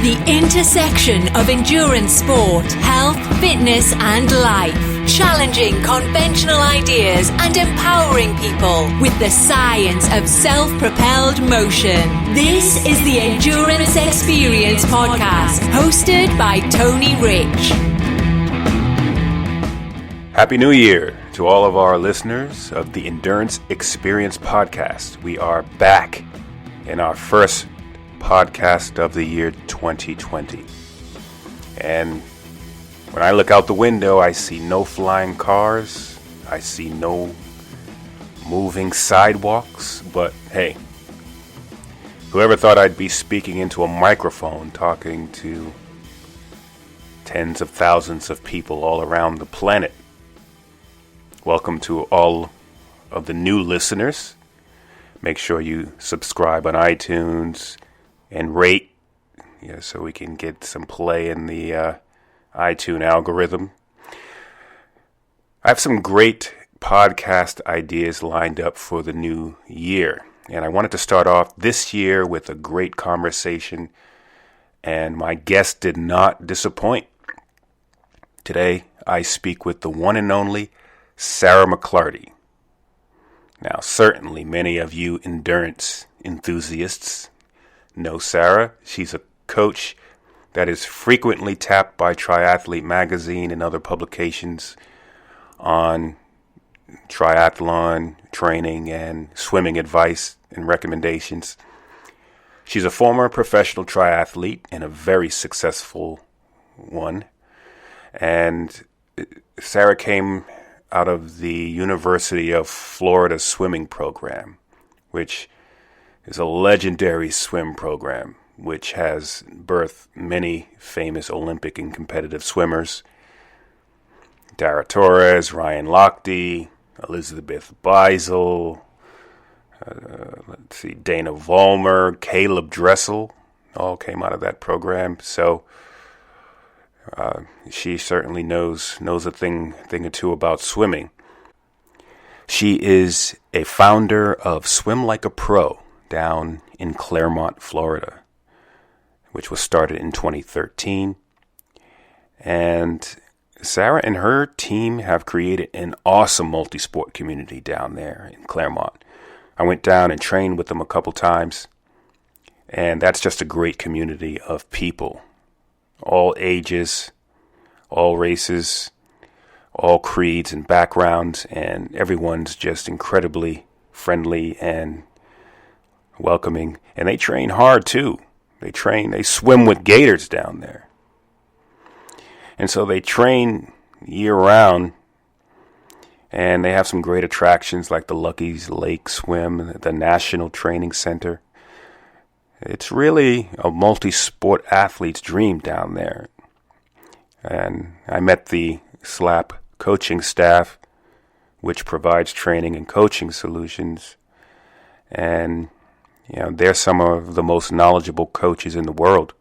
The intersection of endurance sport, health, fitness, and life. Challenging conventional ideas and empowering people with the science of self-propelled motion. This is the Endurance Experience Podcast, hosted by Tony Rich. Happy New Year to all of our listeners of the Endurance Experience Podcast. We are back in our first podcast of the year 2020. And when I look out the window, I see no flying cars. I see no moving sidewalks. But hey, whoever thought I'd be speaking into a microphone talking to tens of thousands of people all around the planet. Welcome to all of the new listeners. Make sure you subscribe on iTunes and rate, so we can get some play in the iTunes algorithm. I have some great podcast ideas lined up for the new year. And I wanted to start off this year with a great conversation. And my guest did not disappoint. Today, I speak with the one and only Sara McLarty. Now, certainly many of you endurance enthusiasts know Sara. She's a coach that is frequently tapped by Triathlete magazine and other publications on triathlon training and swimming advice and recommendations. She's a former professional triathlete and a very successful one. And Sara came out of the University of Florida swimming program, which is a legendary swim program, which has birthed many famous Olympic and competitive swimmers. Dara Torres, Ryan Lochte, Elizabeth Beisel, Dana Vollmer, Caleb Dressel, all came out of that program. So she certainly knows a thing or two about swimming. She is a founder of Swim Like a Pro down in Clermont, Florida, which was started in 2013. And Sara and her team have created an awesome multi-sport community down there in Clermont. I went down and trained with them a couple times, and that's just a great community of people. All ages, all races, all creeds and backgrounds, and everyone's just incredibly friendly and welcoming. And they train hard too. They swim with gators down there. And so they train year round, and they have some great attractions like the Lucky's Lake Swim, the National Training Center. It's really a multi-sport athlete's dream down there. And I met the SLAP coaching staff, which provides training and coaching solutions. And, they're some of the most knowledgeable coaches in the world.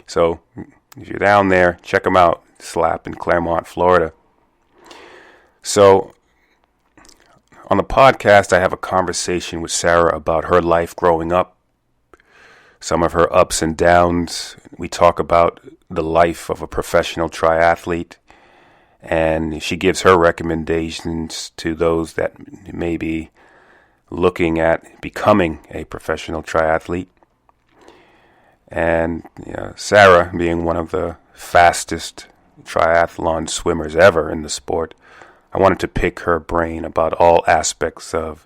So if you're down there, check them out, SLAP in Clermont, Florida. So on the podcast, I have a conversation with Sara about her life growing up, some of her ups and downs. We talk about the life of a professional triathlete, and she gives her recommendations to those that may be looking at becoming a professional triathlete. And Sara, being one of the fastest triathlon swimmers ever in the sport, I wanted to pick her brain about all aspects of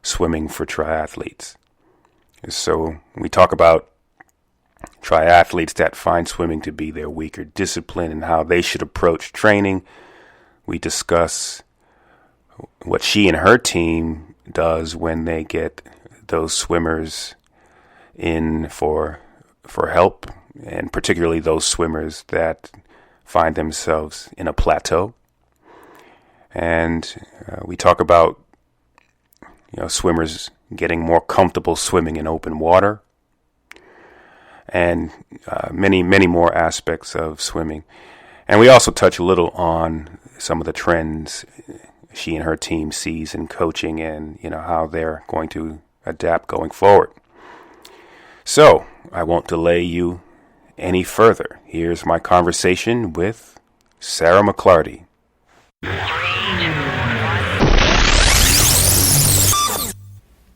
swimming for triathletes. So we talk about triathletes that find swimming to be their weaker discipline and how they should approach training. We discuss what she and her team does when they get those swimmers in for help, and particularly those swimmers that find themselves in a plateau. And we talk about swimmers getting more comfortable swimming in open water, and many more aspects of swimming. And we also touch a little on some of the trends she and her team sees in coaching, and how they're going to adapt going forward. So I won't delay you any further, here's my conversation with Sara McLarty.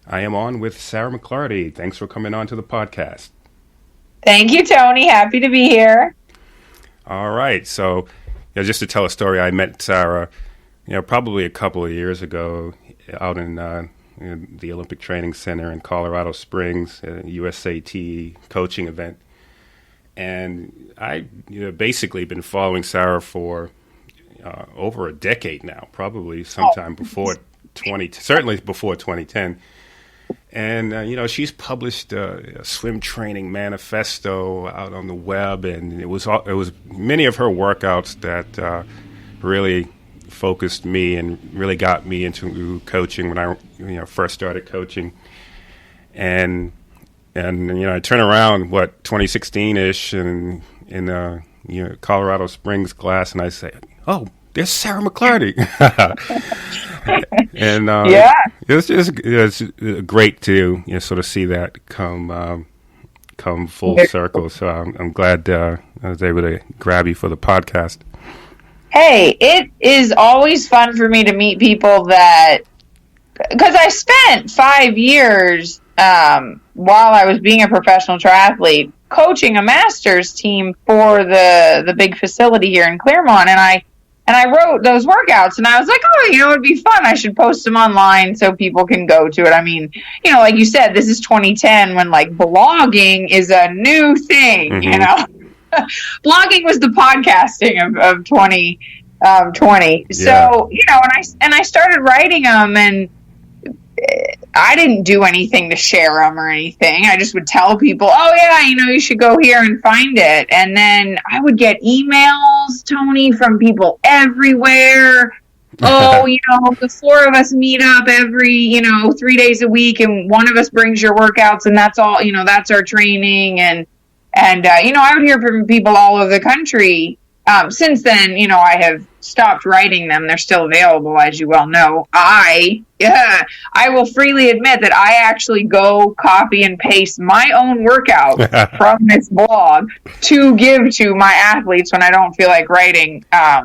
I am on with Sara McLarty. Thanks for coming on to the podcast. Thank you, Tony. Happy to be here. All right. So, just to tell a story, I met Sara, probably a couple of years ago out in the Olympic Training Center in Colorado Springs, a USAT coaching event. And I basically been following Sara for over a decade now, probably sometime before certainly before 2010. And, she's published a swim training manifesto out on the web, and it was many of her workouts that really focused me and really got me into coaching when I first started coaching. And I turn around, 2016-ish, and in Colorado Springs class, and I say, oh, there's Sara McLarty. And it's great to sort of see that come full circle. So I'm glad I was able to grab you for the podcast. Hey, it is always fun for me to meet people because I spent 5 years while I was being a professional triathlete coaching a master's team for the big facility here in Clermont, and I wrote those workouts, and I was like, it'd be fun. I should post them online so people can go to it. I mean, like you said, this is 2010 when blogging is a new thing, Blogging was the podcasting of 2020. So, and I started writing them, and I didn't do anything to share them or anything. I just would tell people, you should go here and find it. And then I would get emails, Tony, from people everywhere. The four of us meet up every, 3 days a week, and one of us brings your workouts, and that's all, that's our training. And I would hear from people all over the country. Since then, I have stopped writing them. They're still available, as you well know. I will freely admit that I actually go copy and paste my own workouts from this blog to give to my athletes when I don't feel like writing a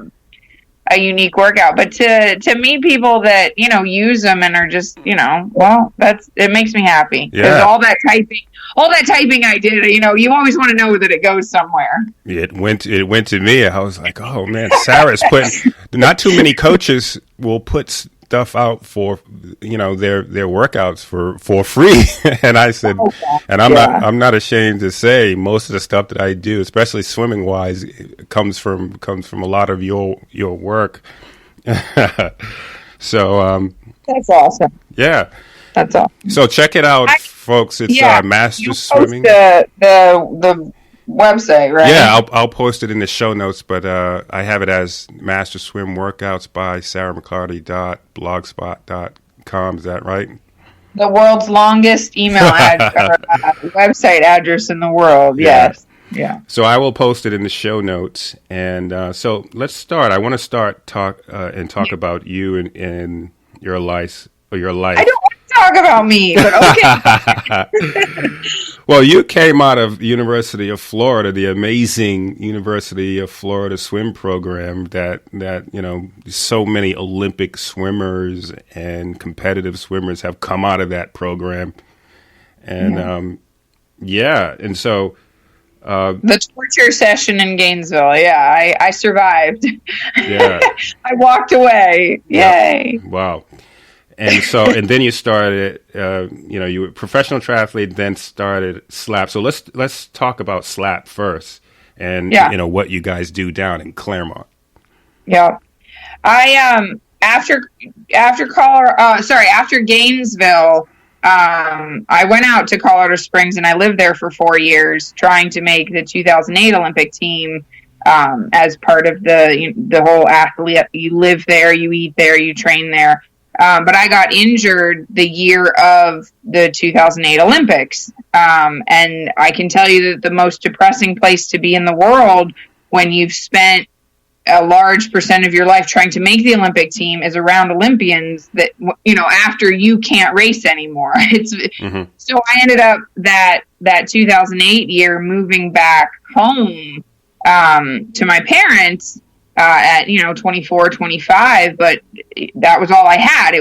unique workout. But to meet people that, use them and are just, it makes me happy. Because all that typing I did, you always want to know that it goes somewhere. It went to me. I was like, oh man, Sara's putting. Not too many coaches will put stuff out for their workouts for free. And I said, and I'm not ashamed to say most of the stuff that I do, especially swimming wise, comes from a lot of your work. So that's awesome. Yeah. That's all. So check it out, folks. It's Master Swimming. The website, right? Yeah, I'll post it in the show notes, but I have it as Master Swim Workouts by SaraMcLarty.blogspot.com. Is that right? The world's longest email website address in the world. Yes. Yeah. So I will post it in the show notes, and so let's start. I want to talk about you and your life. I don't want to talk about me, but okay. Well, you came out of University of Florida, the amazing University of Florida swim program that so many Olympic swimmers and competitive swimmers have come out of that program. And and so the torture session in Gainesville, I survived. Yeah. I walked away. Yay. Yep. Wow. And so, and then you started, you were a professional triathlete, then started SLAP. So let's talk about SLAP first, and what you guys do down in Clermont. Yeah, I after Gainesville, I went out to Colorado Springs, and I lived there for 4 years, trying to make the 2008 Olympic team. As part of the whole athlete, you live there, you eat there, you train there. But I got injured the year of the 2008 Olympics. And I can tell you that the most depressing place to be in the world when you've spent a large percent of your life trying to make the Olympic team is around Olympians that, after you can't race anymore. So I ended up that that 2008 year, moving back home to my parents at 24, 25, but that was all I had. I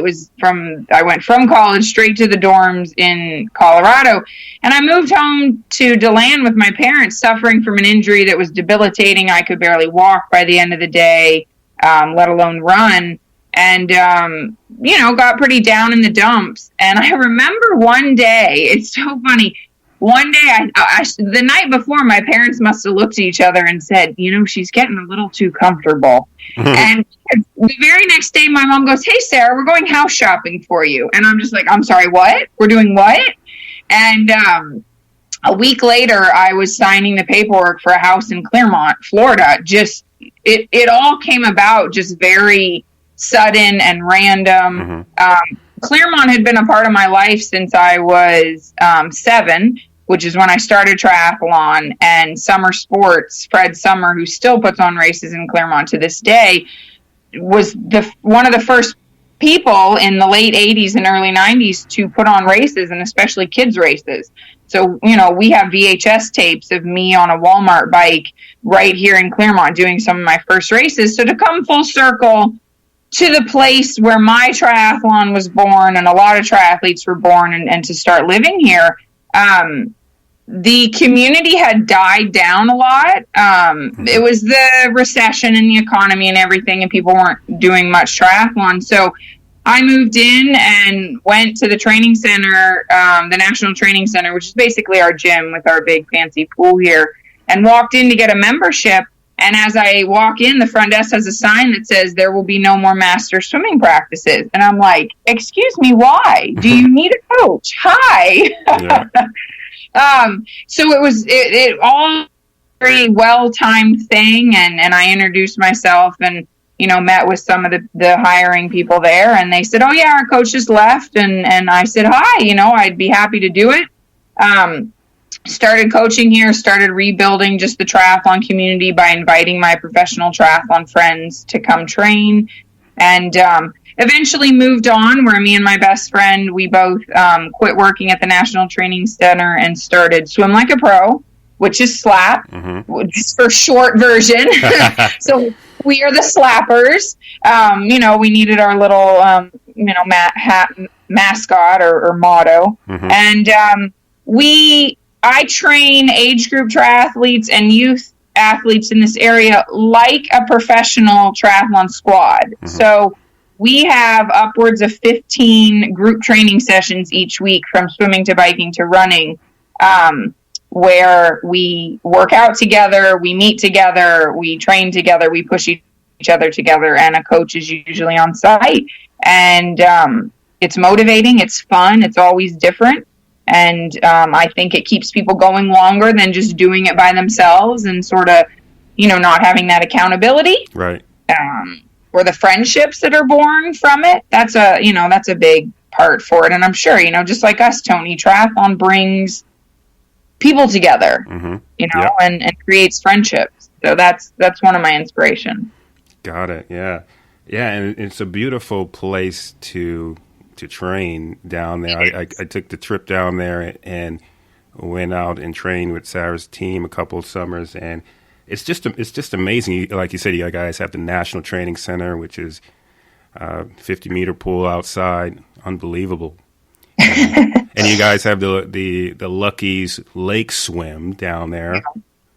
went from college straight to the dorms in Colorado, and I moved home to DeLand with my parents, suffering from an injury that was debilitating. I could barely walk by the end of the day, let alone run, and got pretty down in the dumps. And I remember one day, it's so funny, one day, the night before, my parents must have looked at each other and said, she's getting a little too comfortable. And the very next day, my mom goes, "Hey, Sarah, we're going house shopping for you." And I'm just like, "I'm sorry, what? We're doing what?" And a week later, I was signing the paperwork for a house in Clermont, Florida. Just, it all came about just very sudden and random. Clermont had been a part of my life since I was 7, which is when I started triathlon, and summer sports. Fred Summer, who still puts on races in Clermont to this day, was one of the first people in the late 80s and early 90s to put on races, and especially kids races. So, we have VHS tapes of me on a Walmart bike right here in Clermont doing some of my first races. So to come full circle to the place where my triathlon was born and a lot of triathletes were born, and to start living here, the community had died down a lot. It was the recession and the economy and everything, and people weren't doing much triathlon. So I moved in and went to the training center, the National Training Center, which is basically our gym with our big fancy pool here, and walked in to get a membership. And as I walk in, the front desk has a sign that says there will be no more master swimming practices. And I'm like, "Excuse me, why? Do you need a coach? Hi." Yeah. So it was all very well-timed thing. And I introduced myself and, met with some of the hiring people there. And they said, "Oh yeah, our coach just left." And I said, "Hi, I'd be happy to do it." Started coaching here, started rebuilding just the triathlon community by inviting my professional triathlon friends to come train, and eventually moved on where me and my best friend, we both quit working at the National Training Center and started Swim Like a Pro, which is SLAP, just for short version. So we are the slappers. We needed our little, mascot or motto. And I train age group triathletes and youth athletes in this area like a professional triathlon squad. So we have upwards of 15 group training sessions each week, from swimming to biking to running, where we work out together, we meet together, we train together, we push each other together, and a coach is usually on site. And it's motivating, it's fun, it's always different. And I think it keeps people going longer than just doing it by themselves and sort of, not having that accountability. Right. Or the friendships that are born from it. That's a big part for it. And I'm sure, just like us, Tony, triathlon brings people together, and creates friendships. So that's one of my inspirations. Got it. Yeah. Yeah. And it's a beautiful place to train down there. I took the trip down there and went out and trained with Sarah's team a couple of summers, and it's just amazing. Like you said, you guys have the National Training Center, which is 50-meter pool outside, unbelievable. And you guys have the Lucky's Lake Swim down there.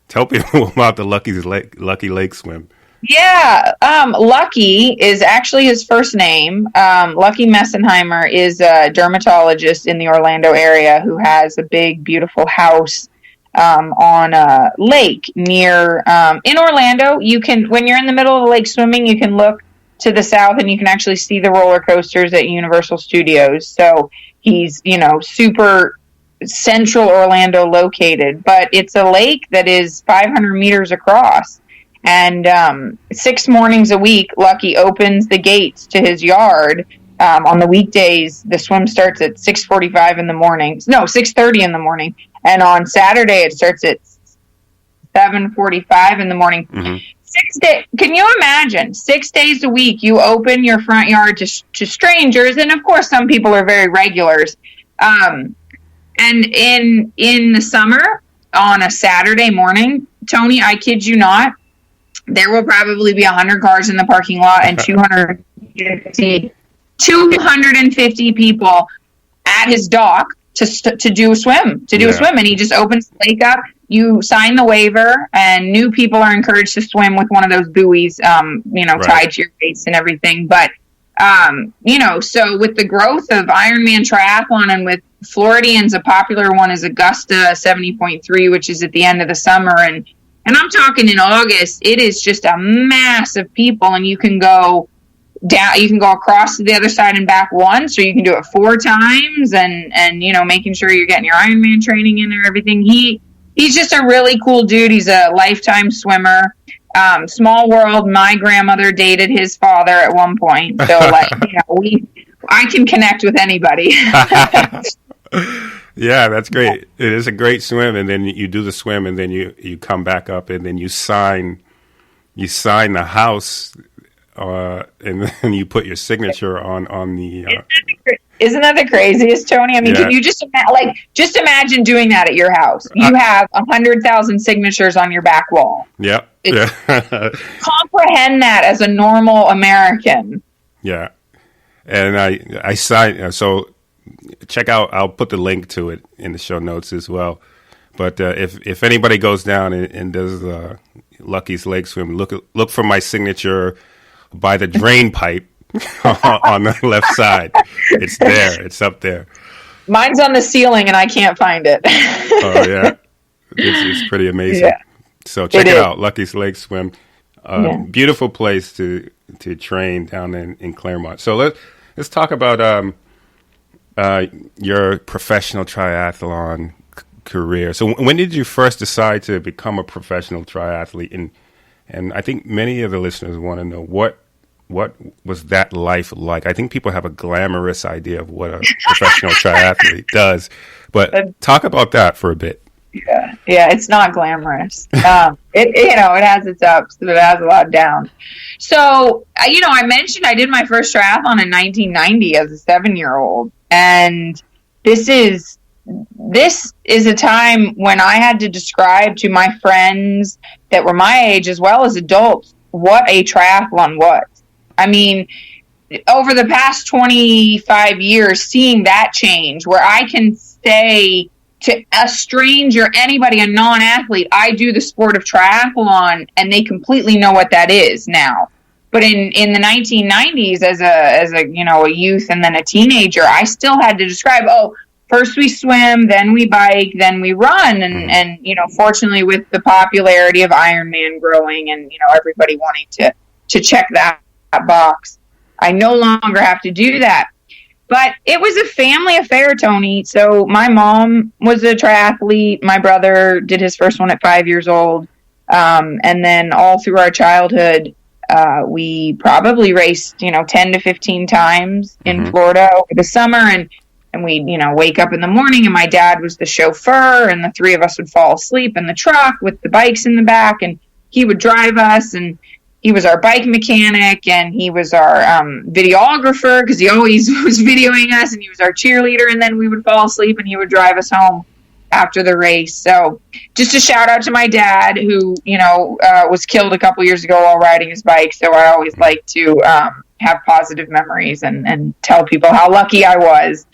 Tell people about the Lucky Lake Swim. Yeah, Lucky is actually his first name. Lucky Messenheimer is a dermatologist in the Orlando area who has a big, beautiful house on a lake near in Orlando. You can, when you're in the middle of the lake swimming, you can look to the south and you can actually see the roller coasters at Universal Studios. So he's, super central Orlando located, but it's a lake that is 500 meters across. And 6 mornings a week, Lucky opens the gates to his yard. On the weekdays, the swim starts at 6:45 in the morning. No, 6:30 in the morning. And on Saturday, it starts at 7:45 in the morning. 6 days. Can you imagine? 6 days a week, you open your front yard to strangers, and of course, some people are very regulars. And in the summer, on a Saturday morning, Tony, I kid you not, there will probably be 100 cars in the parking lot and 250 people at his dock to do a swim, and he just opens the lake up. You sign the waiver, and new people are encouraged to swim with one of those buoys, tied to your waist and everything. But, so with the growth of Ironman triathlon, and with Floridians, a popular one is Augusta 70.3, which is at the end of the summer. And I'm talking in August, it is just a mass of people, and you can go down, you can go across to the other side and back once, or you can do it 4 times, and making sure you're getting your Ironman training in there, everything. He's just a really cool dude. He's a lifetime swimmer. Small world. My grandmother dated his father at one point. So I can connect with anybody. Yeah, that's great. It is a great swim. And then you do the swim, and then you come back up, and then you sign the house, and then you put your signature on the. Isn't that the craziest, Tony? I mean, Can you just imagine doing that at your house? You have 100,000 signatures on your back wall. Yeah. Comprehend that as a normal American. Yeah. And I signed, so check out, I'll put the link to it in the show notes as well. But if anybody goes down and does Lucky's Lake Swim, look for my signature by the drain pipe on the left side. It's there. It's up there. Mine's on the ceiling, and I can't find it. Oh, yeah. It's pretty amazing. Yeah. So check it out, Lucky's Lake Swim. Beautiful place to train down in Clermont. So let's talk about your professional triathlon career. So when did you first decide to become a professional triathlete? And I think many of the listeners want to know what was that life like? I think people have a glamorous idea of what a professional triathlete does, but talk about that for a bit. Yeah, it's not glamorous. It has its ups, but it has a lot of downs. So, I mentioned I did my first triathlon in 1990 as a 7-year-old, and this is a time when I had to describe to my friends that were my age as well as adults what a triathlon was. I mean, over the past 25 years, seeing that change, where I can say to a stranger, anybody, a non-athlete, I do the sport of triathlon, and they completely know what that is now. But in the 1990s, as a youth and then a teenager, I still had to describe, first we swim, then we bike, then we run. And fortunately, with the popularity of Ironman growing and, everybody wanting to check that box, I no longer have to do that. But it was a family affair, Tony. So my mom was a triathlete. My brother did his first one at 5 years old. And then all through our childhood, we probably raced, 10 to 15 times in Florida over the summer. And we'd, wake up in the morning, and my dad was the chauffeur, and the 3 of us would fall asleep in the truck with the bikes in the back, and he would drive us, and he was our bike mechanic, and he was our videographer, because he always was videoing us, and he was our cheerleader, and then we would fall asleep, and he would drive us home after the race. So just a shout out to my dad, who, was killed a couple years ago while riding his bike. So I always like to have positive memories and tell people how lucky I was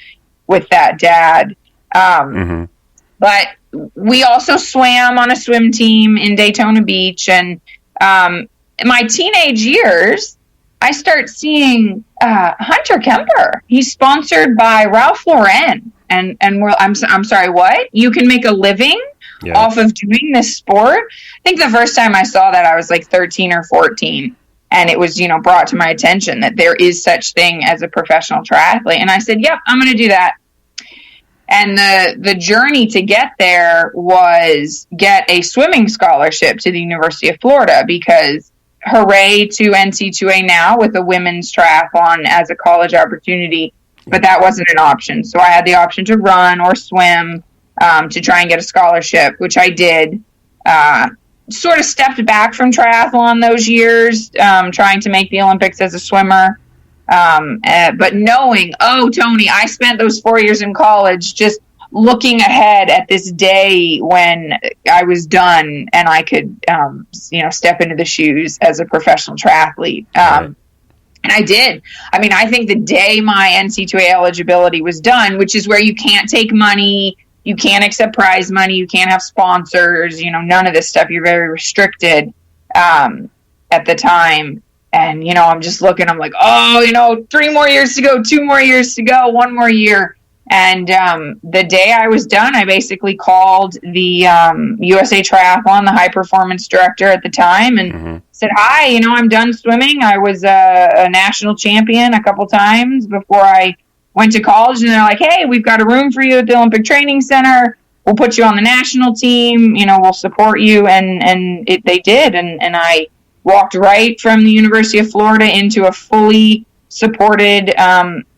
with that dad. But we also swam on a swim team in Daytona Beach, and in my teenage years, I start seeing Hunter Kemper. He's sponsored by Ralph Lauren, and I'm sorry, what? You can make a living off of doing this sport? I think the first time I saw that, I was like 13 or 14, and it was brought to my attention that there is such thing as a professional triathlete, and I said, "Yep, I'm going to do that." And the journey to get there was get a swimming scholarship to the University of Florida, because hooray to NC2A now with a women's triathlon as a college opportunity, but that wasn't an option. So I had the option to run or swim to try and get a scholarship, which I did. Sort of stepped back from triathlon those years, trying to make the Olympics as a swimmer. But knowing, Tony, I spent those 4 years in college just looking ahead at this day when I was done and I could, step into the shoes as a professional triathlete. Right. And I did. I mean, I think the day my NC2A eligibility was done, which is where you can't take money, you can't accept prize money, you can't have sponsors, none of this stuff. You're very restricted at the time. And, I'm just looking, I'm like, 3 more years to go, 2 more years to go, 1 more year. And the day I was done, I basically called the USA Triathlon, the high performance director at the time, and said, hi, I'm done swimming. I was a national champion a couple times before I went to college. And they're like, hey, we've got a room for you at the Olympic Training Center. We'll put you on the national team. We'll support you. And they did. And I walked right from the University of Florida into a fully supported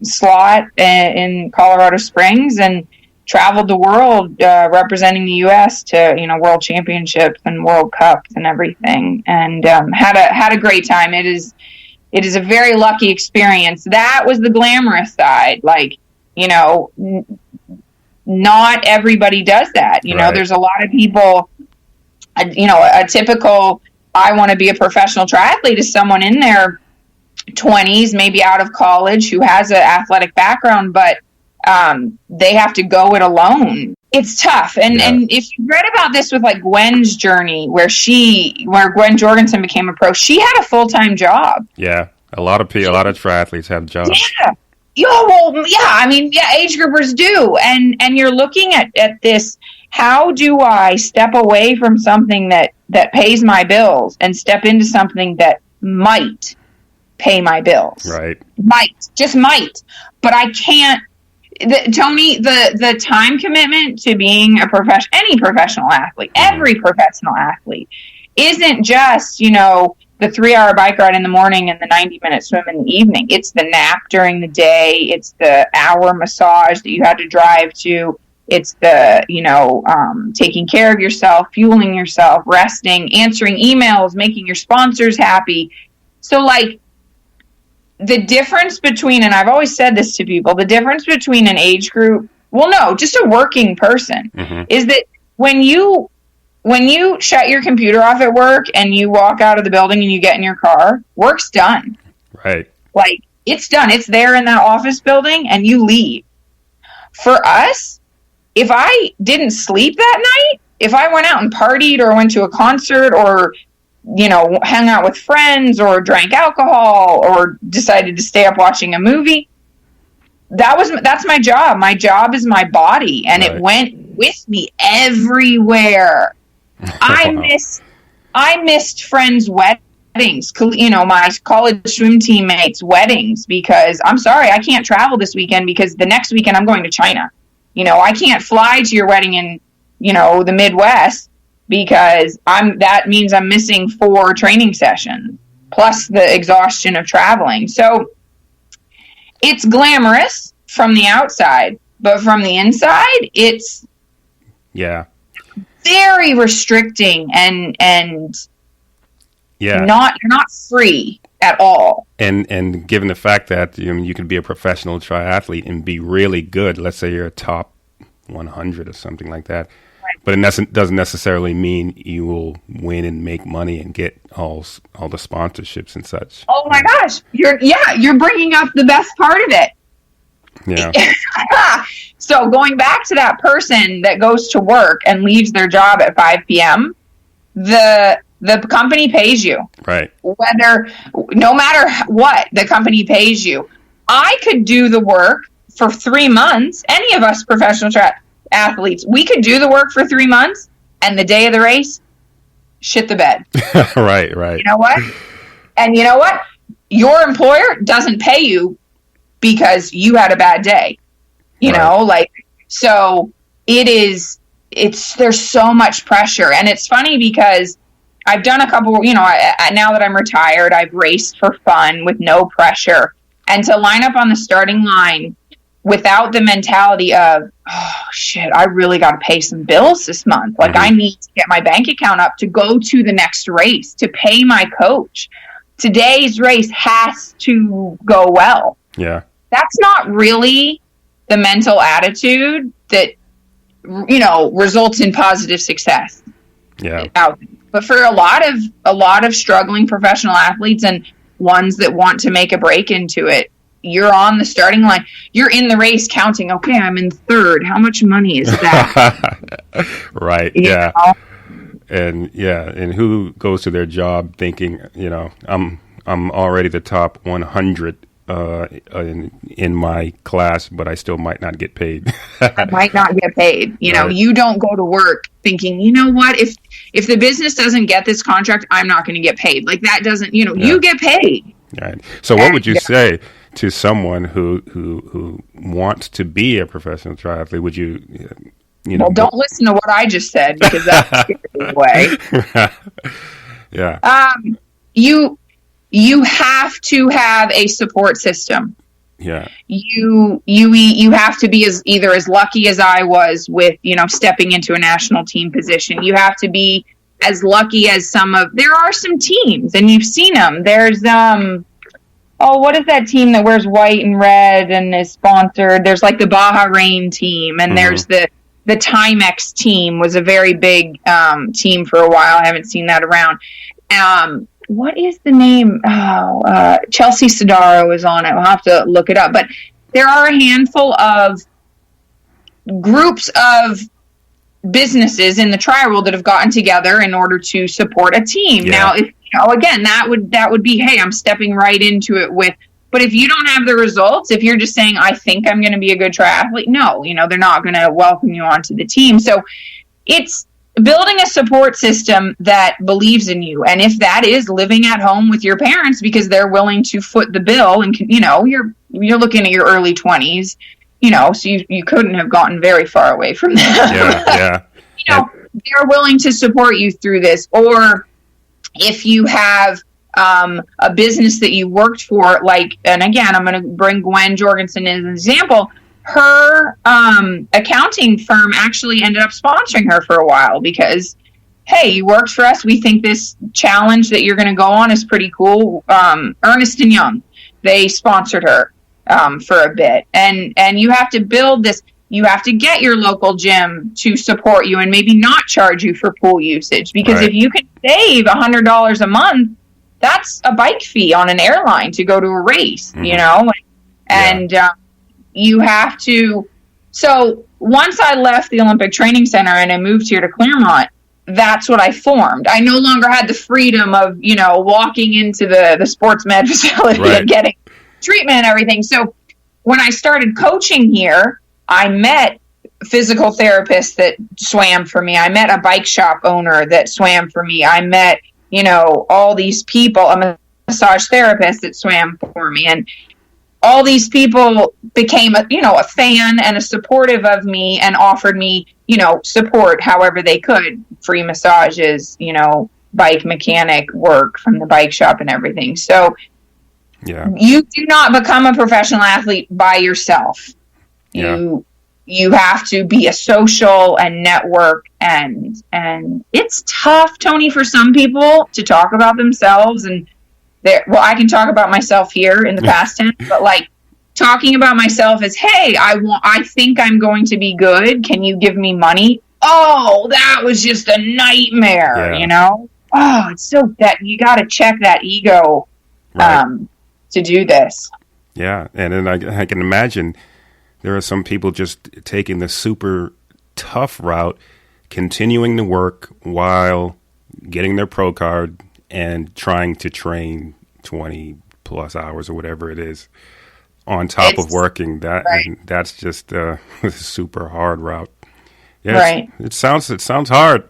slot in Colorado Springs and traveled the world representing the U.S. to world championships and World Cups and everything, and had a great time. It is a very lucky experience. That was the glamorous side. Like, not everybody does that. Right. There's a lot of people. A typical I want to be a professional triathlete is someone in their 20s, maybe out of college, who has an athletic background, but they have to go it alone. It's tough. And if you read about this with like Gwen's journey, where Gwen Jorgensen became a pro, she had a full-time job. Yeah. A lot of triathletes have jobs. Yeah. I mean, age groupers do. And you're looking at this, how do I step away from something that pays my bills and step into something that might pay my bills? Right. Might. But I can't. Tony, the time commitment to being any professional athlete, every professional athlete, isn't just, the 3-hour bike ride in the morning and the 90-minute swim in the evening. It's the nap during the day. It's the hour massage that you had to drive to. It's the, taking care of yourself, fueling yourself, resting, answering emails, making your sponsors happy. So, like, the difference between, and I've always said this to people, the difference between an age group, just a working person, is that when you shut your computer off at work and you walk out of the building and you get in your car, work's done. Right. Like, it's done. It's there in that office building and you leave. For us, if I didn't sleep that night, if I went out and partied or went to a concert or hung out with friends or drank alcohol or decided to stay up watching a movie, that's my job. My job is my body, and It went with me everywhere. I missed friends' weddings, my college swim teammates' weddings, because I'm sorry, I can't travel this weekend because the next weekend I'm going to China. I can't fly to your wedding in, the Midwest, because that means I'm missing 4 training sessions plus the exhaustion of traveling. So it's glamorous from the outside, but from the inside, it's very restricting and you're not free at all. And given the fact that you can be a professional triathlete and be really good, let's say you're a top 100 or something like that, but it doesn't necessarily mean you will win and make money and get all the sponsorships and such. Oh my gosh, you're bringing up the best part of it. Yeah. So going back to that person that goes to work and leaves their job at 5 p.m., the company pays you. Right. No matter what, the company pays you. I could do the work for 3 months. Any of us professional athletes, we could do the work for 3 months, and the day of the race, shit the bed. Right. You know what? And you know what? Your employer doesn't pay you because you had a bad day. So there's so much pressure. And it's funny because I've done a couple, now that I'm retired, I've raced for fun with no pressure. And to line up on the starting line without the mentality of, oh shit, I really got to pay some bills this month. Like I need to get my bank account up to go to the next race, to pay my coach. Today's race has to go well. Yeah. That's not really the mental attitude that results in positive success. Yeah. But for a lot of struggling professional athletes and ones that want to make a break into it, you're on the starting line. You're in the race counting, okay, I'm in third. How much money is that? Right. You Yeah. know? And who goes to their job thinking, I'm already the top 100 in my class, but I still might not get paid. I might not get paid. Right. You don't go to work thinking, you know what, if the business doesn't get this contract, I'm not going to get paid. Like that doesn't, you get paid. Right. So what would you say to someone who wants to be a professional triathlete? Would you, well, don't listen to what I just said, because that's scared away. Yeah. You have to have a support system. Yeah. You have to be either as lucky as I was with, stepping into a national team position. You have to be as lucky as there are some teams, and you've seen them. There's, what is that team that wears white and red and is sponsored? There's like the Baja Rain team, and there's the Timex team was a very big team for a while. I haven't seen that around. What is the name? Chelsea Sodaro is on it. We'll have to look it up. But there are a handful of groups of businesses in the tri world that have gotten together in order to support a team. Yeah. Now, if again, that would be, hey, I'm stepping right into it with. But if you don't have the results, if you're just saying, I think I'm going to be a good triathlete, no, they're not going to welcome you onto the team. So it's building a support system that believes in you. And if that is living at home with your parents because they're willing to foot the bill, and you're looking at your early 20s, so you couldn't have gotten very far away from that. Yeah. They're willing to support you through this. Or if you have a business that you worked for, and again, I'm going to bring Gwen Jorgensen as an example. Her accounting firm actually ended up sponsoring her for a while because, hey, you worked for us. We think this challenge that you're going to go on is pretty cool. Ernst & Young, they sponsored her for a bit. And you have to build this. You have to get your local gym to support you and maybe not charge you for pool usage. Because if you can save $100 a month, that's a bike fee on an airline to go to a race, And you have to. So once I left the Olympic Training Center and I moved here to Clermont, that's what I formed. I no longer had the freedom of, walking into the sports med facility and getting treatment and everything. So when I started coaching here, I met physical therapists that swam for me. I met a bike shop owner that swam for me. I met, all these people, a massage therapist that swam for me. And all these people became a fan and a supportive of me and offered me, support however they could, free massages, bike mechanic work from the bike shop and everything. So you do not become a professional athlete by yourself. You have to be a social and network, and it's tough, Tony, for some people to talk about themselves. And I can talk about myself here in the past tense, but talking about myself as, hey, I think I'm going to be good. Can you give me money? Oh, that was just a nightmare, Oh, it's so that you got to check that ego to do this. Yeah, and then I can imagine there are some people just taking the super tough route, continuing to work while getting their pro card and trying to train 20 plus hours or whatever it is on top of working. And that's just a super hard route. Yeah, it sounds hard.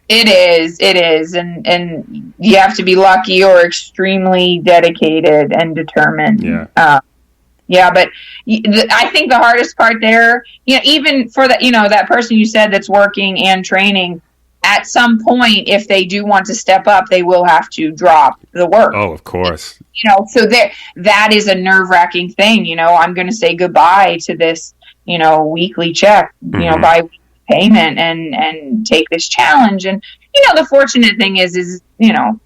It is. And you have to be lucky or extremely dedicated and determined. Yeah. But I think the hardest part there, even for that person you said that's working and training, at some point, if they do want to step up, they will have to drop the work. Oh, of course. So that is a nerve-wracking thing. I'm going to say goodbye to this, weekly check, bi-weekly payment and take this challenge. And, the fortunate thing is,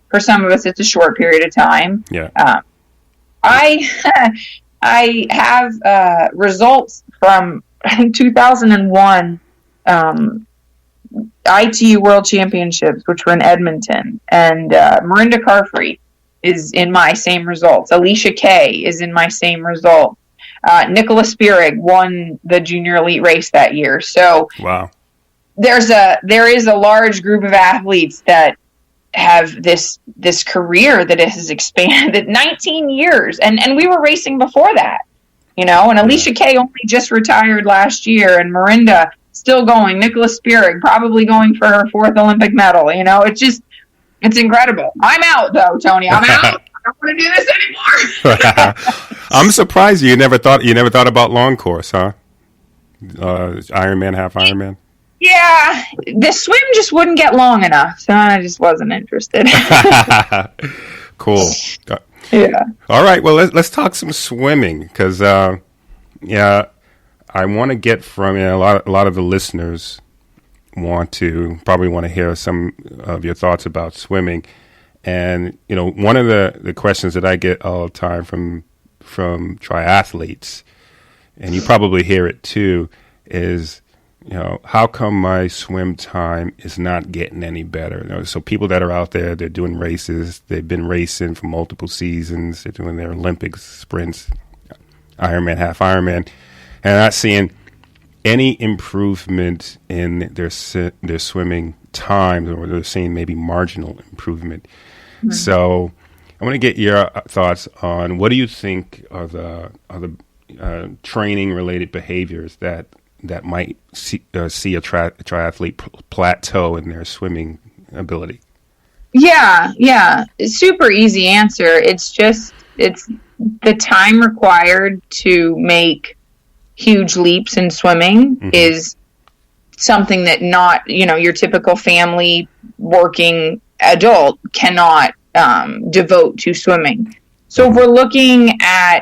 for some of us, it's a short period of time. Yeah. I have results from, I think, 2001 ITU World Championships, which were in Edmonton, and Marinda Carfrey is in my same results. Alicia Kay is in my same result. Nicholas Spierig won the junior elite race that year. So wow, there is a large group of athletes that have this career that has expanded 19 years, and we were racing before that, and Alicia Kay only just retired last year, and Marinda still going. Nicholas Spierig probably going for her 4th Olympic medal. It's incredible. I'm out though, Tony. I'm out. I don't want to do this anymore. I'm surprised you never thought about long course, huh? Ironman, half Ironman. Yeah, the swim just wouldn't get long enough, so I just wasn't interested. Cool. Yeah. All right. Well, let's talk some swimming because, I want to get from a lot of the listeners probably want to hear some of your thoughts about swimming, and one of the questions that I get all the time from triathletes, and you probably hear it too, is how come my swim time is not getting any better? So people that are out there, they're doing races, they've been racing for multiple seasons, they're doing their Olympics, sprints, Ironman, half Ironman, and not seeing any improvement in their swimming times, or they're seeing maybe marginal improvement. Mm-hmm. So I want to get your thoughts on what do you think are the training related behaviors that might see a triathlete plateau in their swimming ability? Yeah. Super easy answer. It's the time required to make huge leaps in swimming mm-hmm. is something that not, your typical family working adult cannot devote to swimming. So if we're looking at,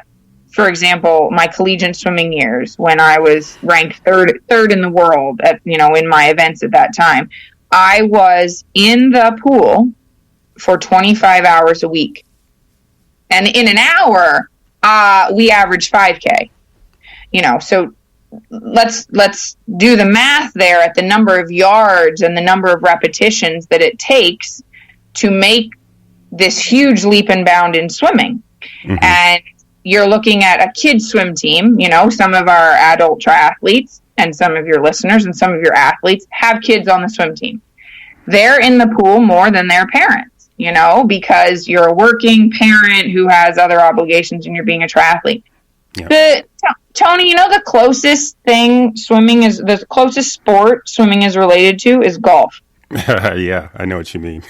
for example, my collegiate swimming years, when I was ranked third in the world at, in my events at that time, I was in the pool for 25 hours a week. And in an hour, we averaged 5K. So let's do the math there at the number of yards and the number of repetitions that it takes to make this huge leap and bound in swimming. Mm-hmm. And you're looking at a kids swim team, some of our adult triathletes and some of your listeners and some of your athletes have kids on the swim team. They're in the pool more than their parents, because you're a working parent who has other obligations and you're being a triathlete. Yeah. Tony, the closest the closest sport swimming is related to is golf. Yeah, I know what you mean.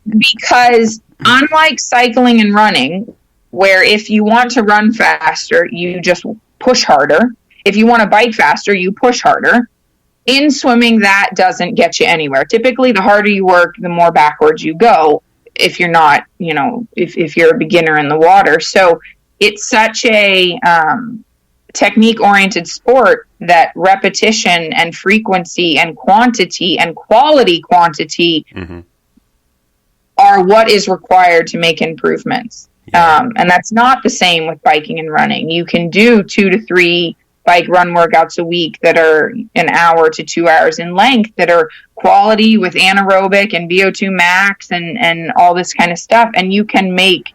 Because unlike cycling and running, where if you want to run faster, you just push harder. If you want to bike faster, you push harder. In swimming, that doesn't get you anywhere. Typically, the harder you work, the more backwards you go if you're not, if you're a beginner in the water. So it's such a technique-oriented sport that repetition and frequency and quantity and quality quantity mm-hmm. are what is required to make improvements. Yeah. And that's not the same with biking and running. You can do 2 to 3 bike run workouts a week that are an hour to 2 hours in length that are quality with anaerobic and VO2 max and all this kind of stuff. And you can make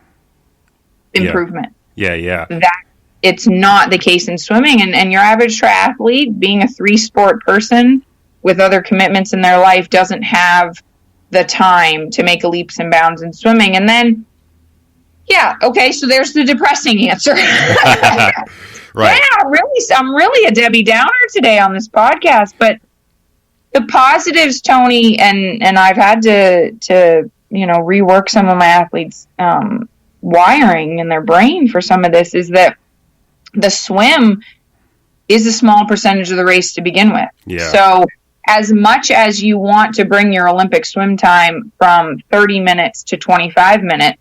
improvement. Yeah. That it's not the case in swimming. And your average triathlete, being a 3-sport person with other commitments in their life, doesn't have the time to make a leaps and bounds in swimming. And then, so there's the depressing answer. Right. Yeah, I'm really a Debbie Downer today on this podcast. But the positives, Tony, and I've had to rework some of my athletes' wiring in their brain for some of this, is that the swim is a small percentage of the race to begin with. Yeah. So as much as you want to bring your Olympic swim time from 30 minutes to 25 minutes,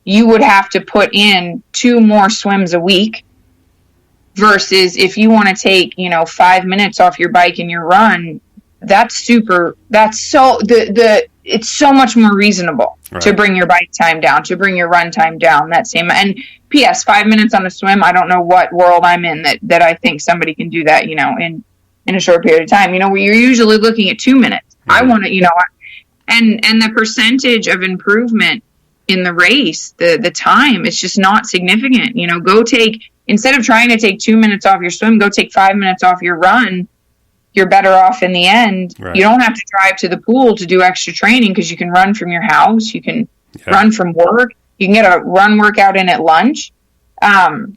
you would have to put in 2 more swims a week, versus if you want to take, 5 minutes off your bike and your run, it's so much more reasonable to bring your bike time down, to bring your run time down. And P.S. 5 minutes on a swim, I don't know what world I'm in that I think somebody can do that, in in a short period of time. Where you're usually looking at 2 minutes. I want to, and the percentage of improvement in the race, the time, it's just not significant. Instead of trying to take 2 minutes off your swim, go take 5 minutes off your run. You're better off in the end. Right. You don't have to drive to the pool to do extra training because you can run from your house. You can run from work. You can get a run workout in at lunch. And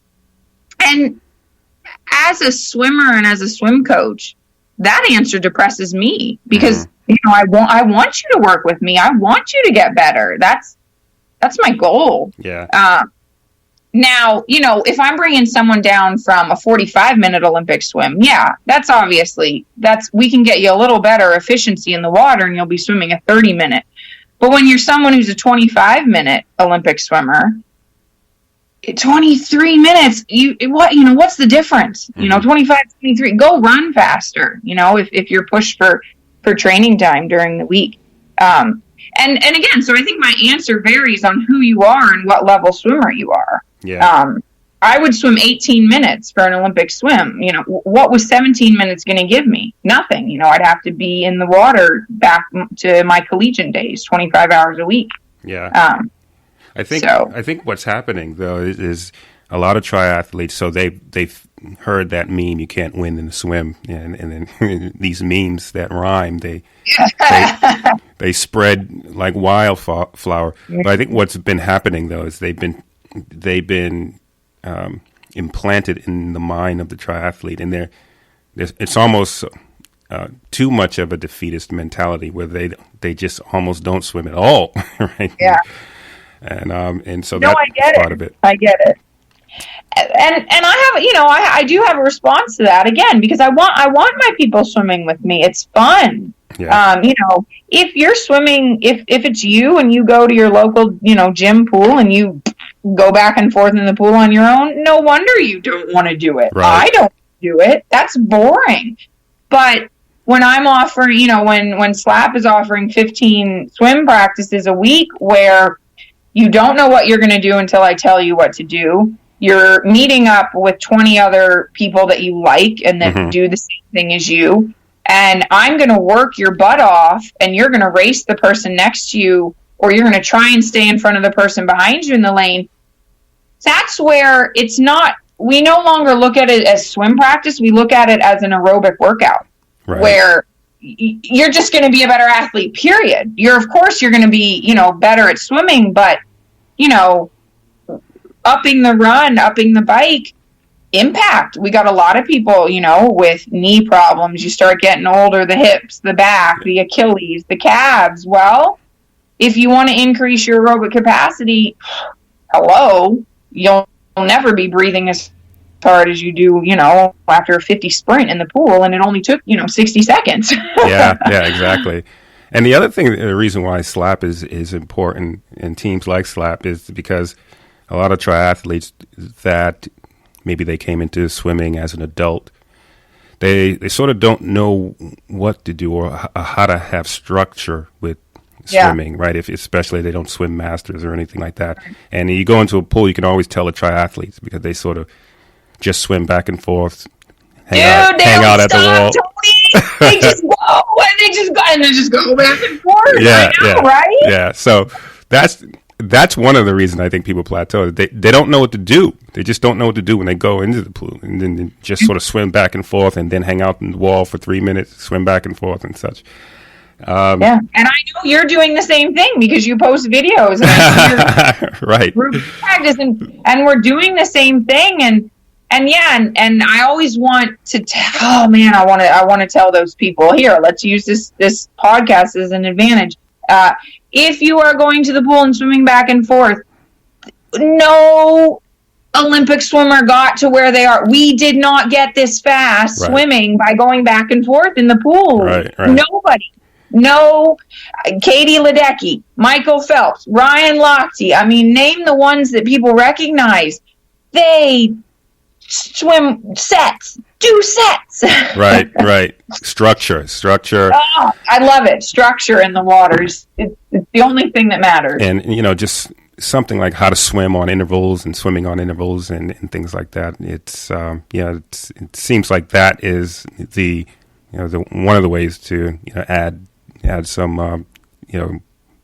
as a swimmer and as a swim coach, that answer depresses me because, I want you to work with me. I want you to get better. That's my goal. Yeah. Now, if I'm bringing someone down from a 45-minute Olympic swim, we can get you a little better efficiency in the water and you'll be swimming a 30-minute. But when you're someone who's a 25-minute Olympic swimmer, 23 minutes, what's the difference? 25, 23, go run faster, if you're pushed for training time during the week. And again, so I think my answer varies on who you are and what level swimmer you are. Yeah. I would swim 18 minutes for an Olympic swim. What was 17 minutes going to give me? Nothing. I'd have to be in the water back to my collegiate days, 25 hours a week. Yeah. I think what's happening though is a lot of triathletes. So they've heard that meme, you can't win in the swim, and then these memes that rhyme, they spread like wildflower. But I think what's been happening though is they've been implanted in the mind of the triathlete, and it's almost too much of a defeatist mentality where they just almost don't swim at all, right? Yeah. And so that's part of it. I get it. And I do have a response to that again, because I want my people swimming with me. It's fun. Yeah. If you're swimming, if it's you and you go to your local, gym pool and you go back and forth in the pool on your own, no wonder you don't want to do it. Right. I don't do it. That's boring. But when I'm offering, when SLAP is offering 15 swim practices a week where you don't know what you're going to do until I tell you what to do, you're meeting up with 20 other people that you like and that do the same thing as you, and I'm going to work your butt off, and you're going to race the person next to you, or you're going to try and stay in front of the person behind you in the lane. That's where it's not, we no longer look at it as swim practice. We look at it as an aerobic workout, right, where you're just going to be a better athlete, period. Of course you're going to be, better at swimming, but, upping the run, upping the bike, impact. We got a lot of people, with knee problems. You start getting older, the hips, the back, the Achilles, the calves. Well, if you want to increase your aerobic capacity, you'll never be breathing as hard as you do, after a 50 sprint in the pool, and it only took, 60 seconds. Yeah, exactly. And the other thing, the reason why SLAP is important, and teams like SLAP, is because a lot of triathletes that maybe they came into swimming as an adult, they sort of don't know what to do or how to have structure with swimming, right? Especially they don't swim masters or anything like that. And you go into a pool, you can always tell the triathletes because they sort of just swim back and forth, hang out at the wall. Tony. They just go and they just go back and forth. Right? Yeah. So that's one of the reasons I think people plateau. They don't know what to do. They just don't know what to do when they go into the pool, and then they just sort of swim back and forth, and then hang out in the wall for 3 minutes, swim back and forth, and such. And I know you're doing the same thing because you post videos, and right? Group practice, and we're doing the same thing, and I always want to I want to tell those people, here, let's use this podcast as an advantage. If you are going to the pool and swimming back and forth, no Olympic swimmer got to where they are. We did not get this fast swimming by going back and forth in the pool. Right. Nobody. No, Katie Ledecky, Michael Phelps, Ryan Lochte. I mean, name the ones that people recognize. They swim sets, do sets. Right. Structure. Oh, I love it. Structure in the waters. It's the only thing that matters. And, just something like how to swim on intervals and swimming on intervals and things like that. It seems like that is the one of the ways to add some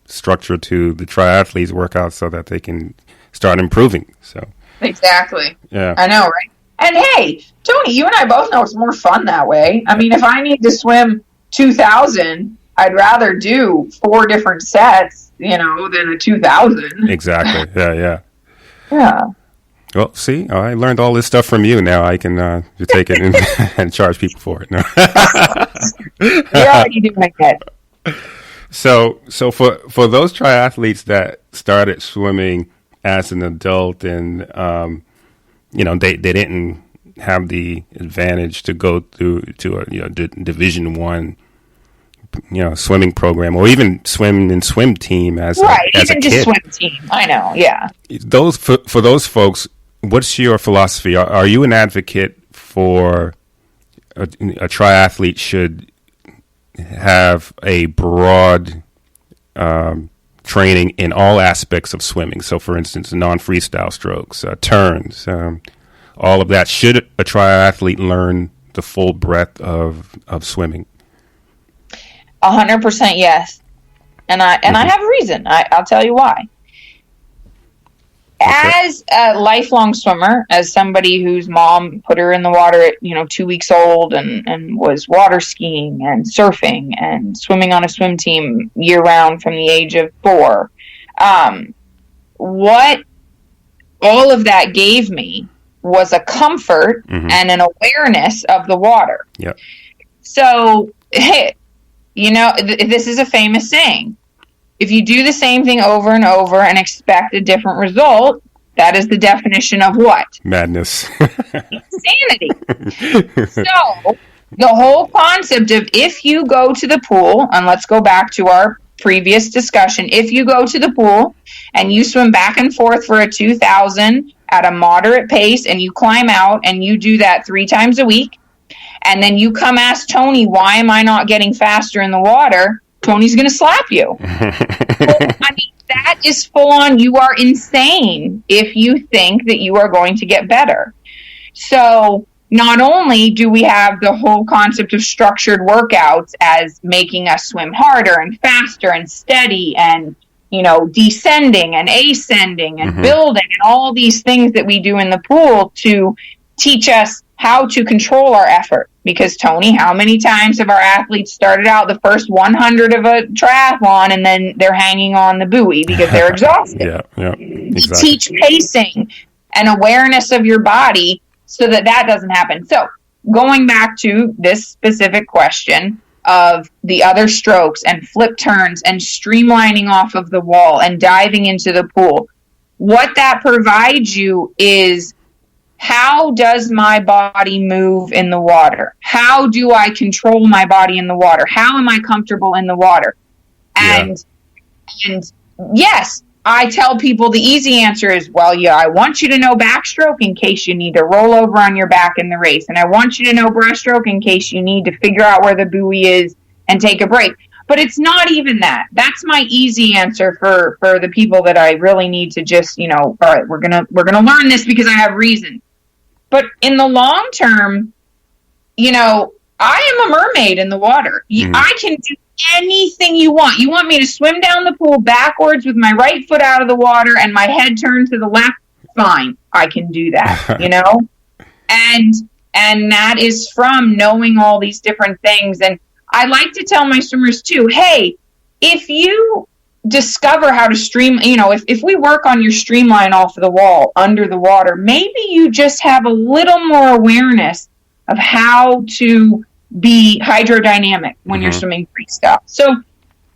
structure to the triathletes workout so that they can start improving. So exactly. Yeah, I know, right? And hey, Tony, you and I both know it's more fun that way. I mean, if I need to swim 2,000, I'd rather do 4 different sets, than a 2,000. Exactly. Yeah. Well, see, I learned all this stuff from you. Now I can take it and charge people for it. No. You're already doing it. So for those triathletes that started swimming as an adult and they didn't have the advantage to go through to a Division I swimming program, or even swim team as a kid. Swim team. I know, yeah. For those folks, what's your philosophy? Are you an advocate for a triathlete should have a broad training in all aspects of swimming? So, for instance, non-freestyle strokes, turns, all of that. Should a triathlete learn the full breadth of swimming? 100% yes. And I have a reason. I'll tell you why. Okay. As a lifelong swimmer, as somebody whose mom put her in the water at 2 weeks old and was water skiing and surfing and swimming on a swim team year round from the age of 4, what all of that gave me was a comfort and an awareness of the water. Yep. So, hey, this is a famous saying. If you do the same thing over and over and expect a different result, that is the definition of what? Madness. Insanity. So, the whole concept of if you go to the pool, and let's go back to our previous discussion, if you go to the pool and you swim back and forth for a 2,000 at a moderate pace and you climb out and you do that 3 times a week, and then you come ask Tony, why am I not getting faster in the water? Tony's going to slap you. That is full on. You are insane if you think that you are going to get better. So not only do we have the whole concept of structured workouts as making us swim harder and faster and steady and, descending and ascending and building and all these things that we do in the pool to teach us how to control our effort. Because, Tony, how many times have our athletes started out the first 100 of a triathlon and then they're hanging on the buoy because they're exhausted? Yeah, exactly. Teach pacing and awareness of your body so that doesn't happen. So, going back to this specific question of the other strokes and flip turns and streamlining off of the wall and diving into the pool, what that provides you is, how does my body move in the water? How do I control my body in the water? How am I comfortable in the water? And yes, I tell people the easy answer is, I want you to know backstroke in case you need to roll over on your back in the race. And I want you to know breaststroke in case you need to figure out where the buoy is and take a break. But it's not even that. That's my easy answer for the people that I really need to just, all right, we're gonna learn this because I have reason. But in the long term, I am a mermaid in the water. I can do anything you want. You want me to swim down the pool backwards with my right foot out of the water and my head turned to the left? Fine, I can do that, And that is from knowing all these different things. And I like to tell my swimmers too, hey, if you discover how to if we work on your streamline off of the wall under the water, maybe you just have a little more awareness of how to be hydrodynamic when you're swimming freestyle. So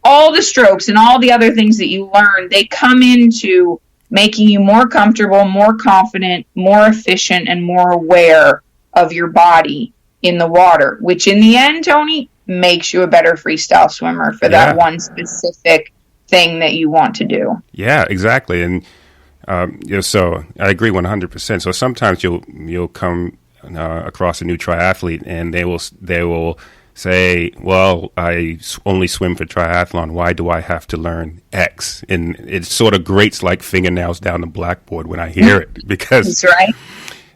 all the strokes and all the other things that you learn, they come into making you more comfortable, more confident, more efficient, and more aware of your body in the water, which in the end, Tony, makes you a better freestyle swimmer for that one specific thing that you want to do. Yeah, exactly. And so I agree 100%. So sometimes you'll come across a new triathlete and they will say, well, I only swim for triathlon. Why do I have to learn X? And it sort of grates like fingernails down the blackboard when I hear it, because That's right.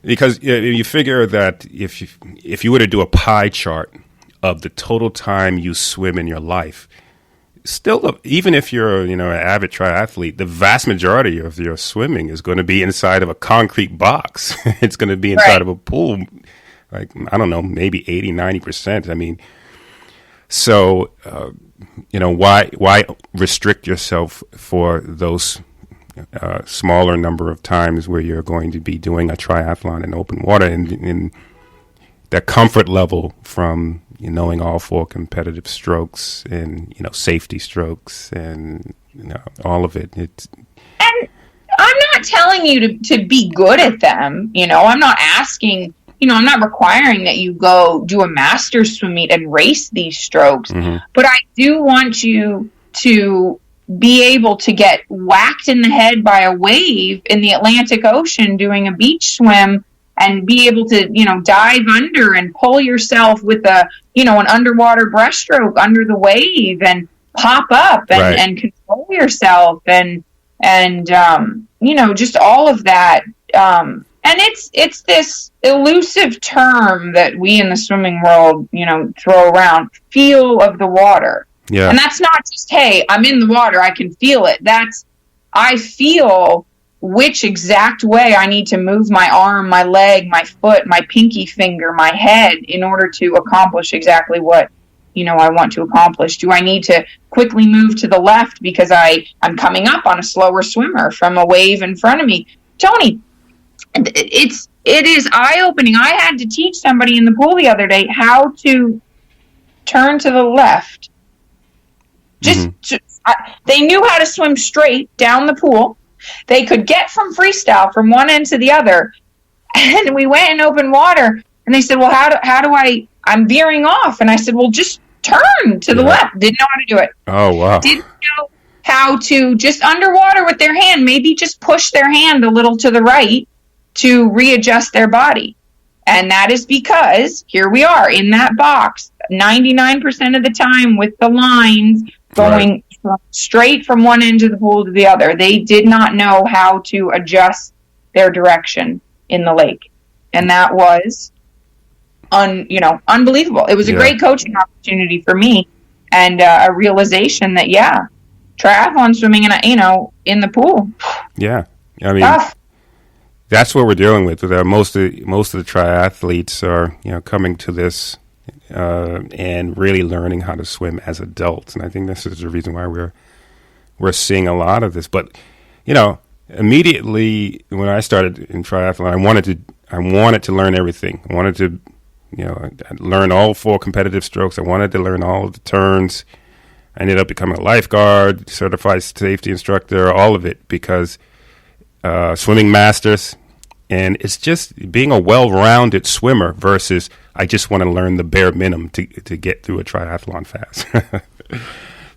Because you figure that if you were to do a pie chart of the total time you swim in your life, still, even if you're an avid triathlete, the vast majority of your swimming is going to be inside of a concrete box. It's going to be inside of a pool, like, I don't know, maybe 80-90%. I mean, so why restrict yourself for those smaller number of times where you're going to be doing a triathlon in open water, and that comfort level from knowing all 4 competitive strokes and safety strokes and all of it. And I'm not telling you to be good at them. I'm not asking. I'm not requiring that you go do a master's swim meet and race these strokes. Mm-hmm. But I do want you to be able to get whacked in the head by a wave in the Atlantic Ocean doing a beach swim and be able to, dive under and pull yourself with an underwater breaststroke under the wave and pop up and control yourself and just all of that. And it's this elusive term that we in the swimming world, throw around, feel of the water. Yeah. And that's not just, hey, I'm in the water, I can feel it. That's, I feel which exact way I need to move my arm, my leg, my foot, my pinky finger, my head in order to accomplish exactly what, I want to accomplish. Do I need to quickly move to the left because I'm coming up on a slower swimmer from a wave in front of me? Tony, it is eye-opening. I had to teach somebody in the pool the other day how to turn to the left. They knew how to swim straight down the pool. They could get from freestyle from one end to the other. And we went in open water and they said, well, how do I'm veering off. And I said, well, just turn to the left. Didn't know how to do it. Oh, wow. Didn't know how to just underwater with their hand, maybe just push their hand a little to the right to readjust their body. And that is because here we are in that box 99% of the time with the lines going straight from one end of the pool to the other. They did not know how to adjust their direction in the lake. And that was unbelievable. It was a great coaching opportunity for me and a realization that, triathlon swimming in the pool. Yeah. I mean, tough. That's what we're dealing with. Most of the triathletes are, coming to this and really learning how to swim as adults. And I think this is the reason why we're seeing a lot of this. But, immediately when I started in triathlon, I wanted to learn everything. I wanted to, learn all 4 competitive strokes. I wanted to learn all of the turns. I ended up becoming a lifeguard, certified safety instructor, all of it, because swimming masters. And it's just being a well-rounded swimmer versus I just want to learn the bare minimum to get through a triathlon fast.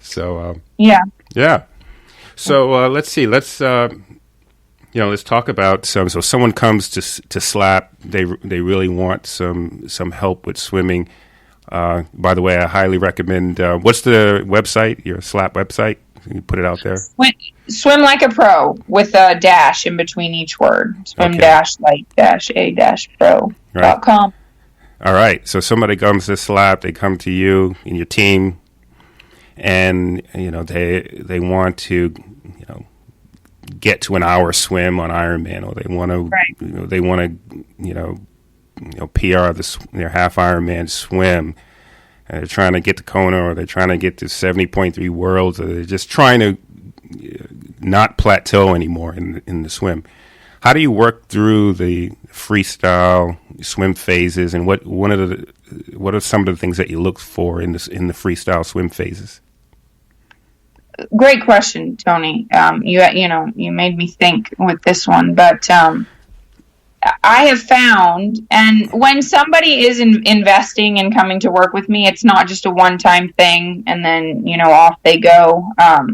So, yeah. So let's see. Let's talk about some. So someone comes to SLAP. They really want some help with swimming. By the way, I highly recommend. What's the website? Your SLAP website? Can you put it out there? Swim like a pro with a dash in between each word. Swim-like-a-pro.com. All right. So somebody comes to SLAP. They come to you and your team, and they want to get to an hour swim on Ironman, or they want to PR their half Ironman swim. And they're trying to get to Kona, or they're trying to get to 70.3 worlds, or they're just trying to not plateau anymore in the swim. How do you work through the freestyle swim phases, and what are some of the things that you look for in the freestyle swim phases? Great question, Tony. You made me think with this one, but I have found, and when somebody is investing and coming to work with me, it's not just a one-time thing and then, off they go. I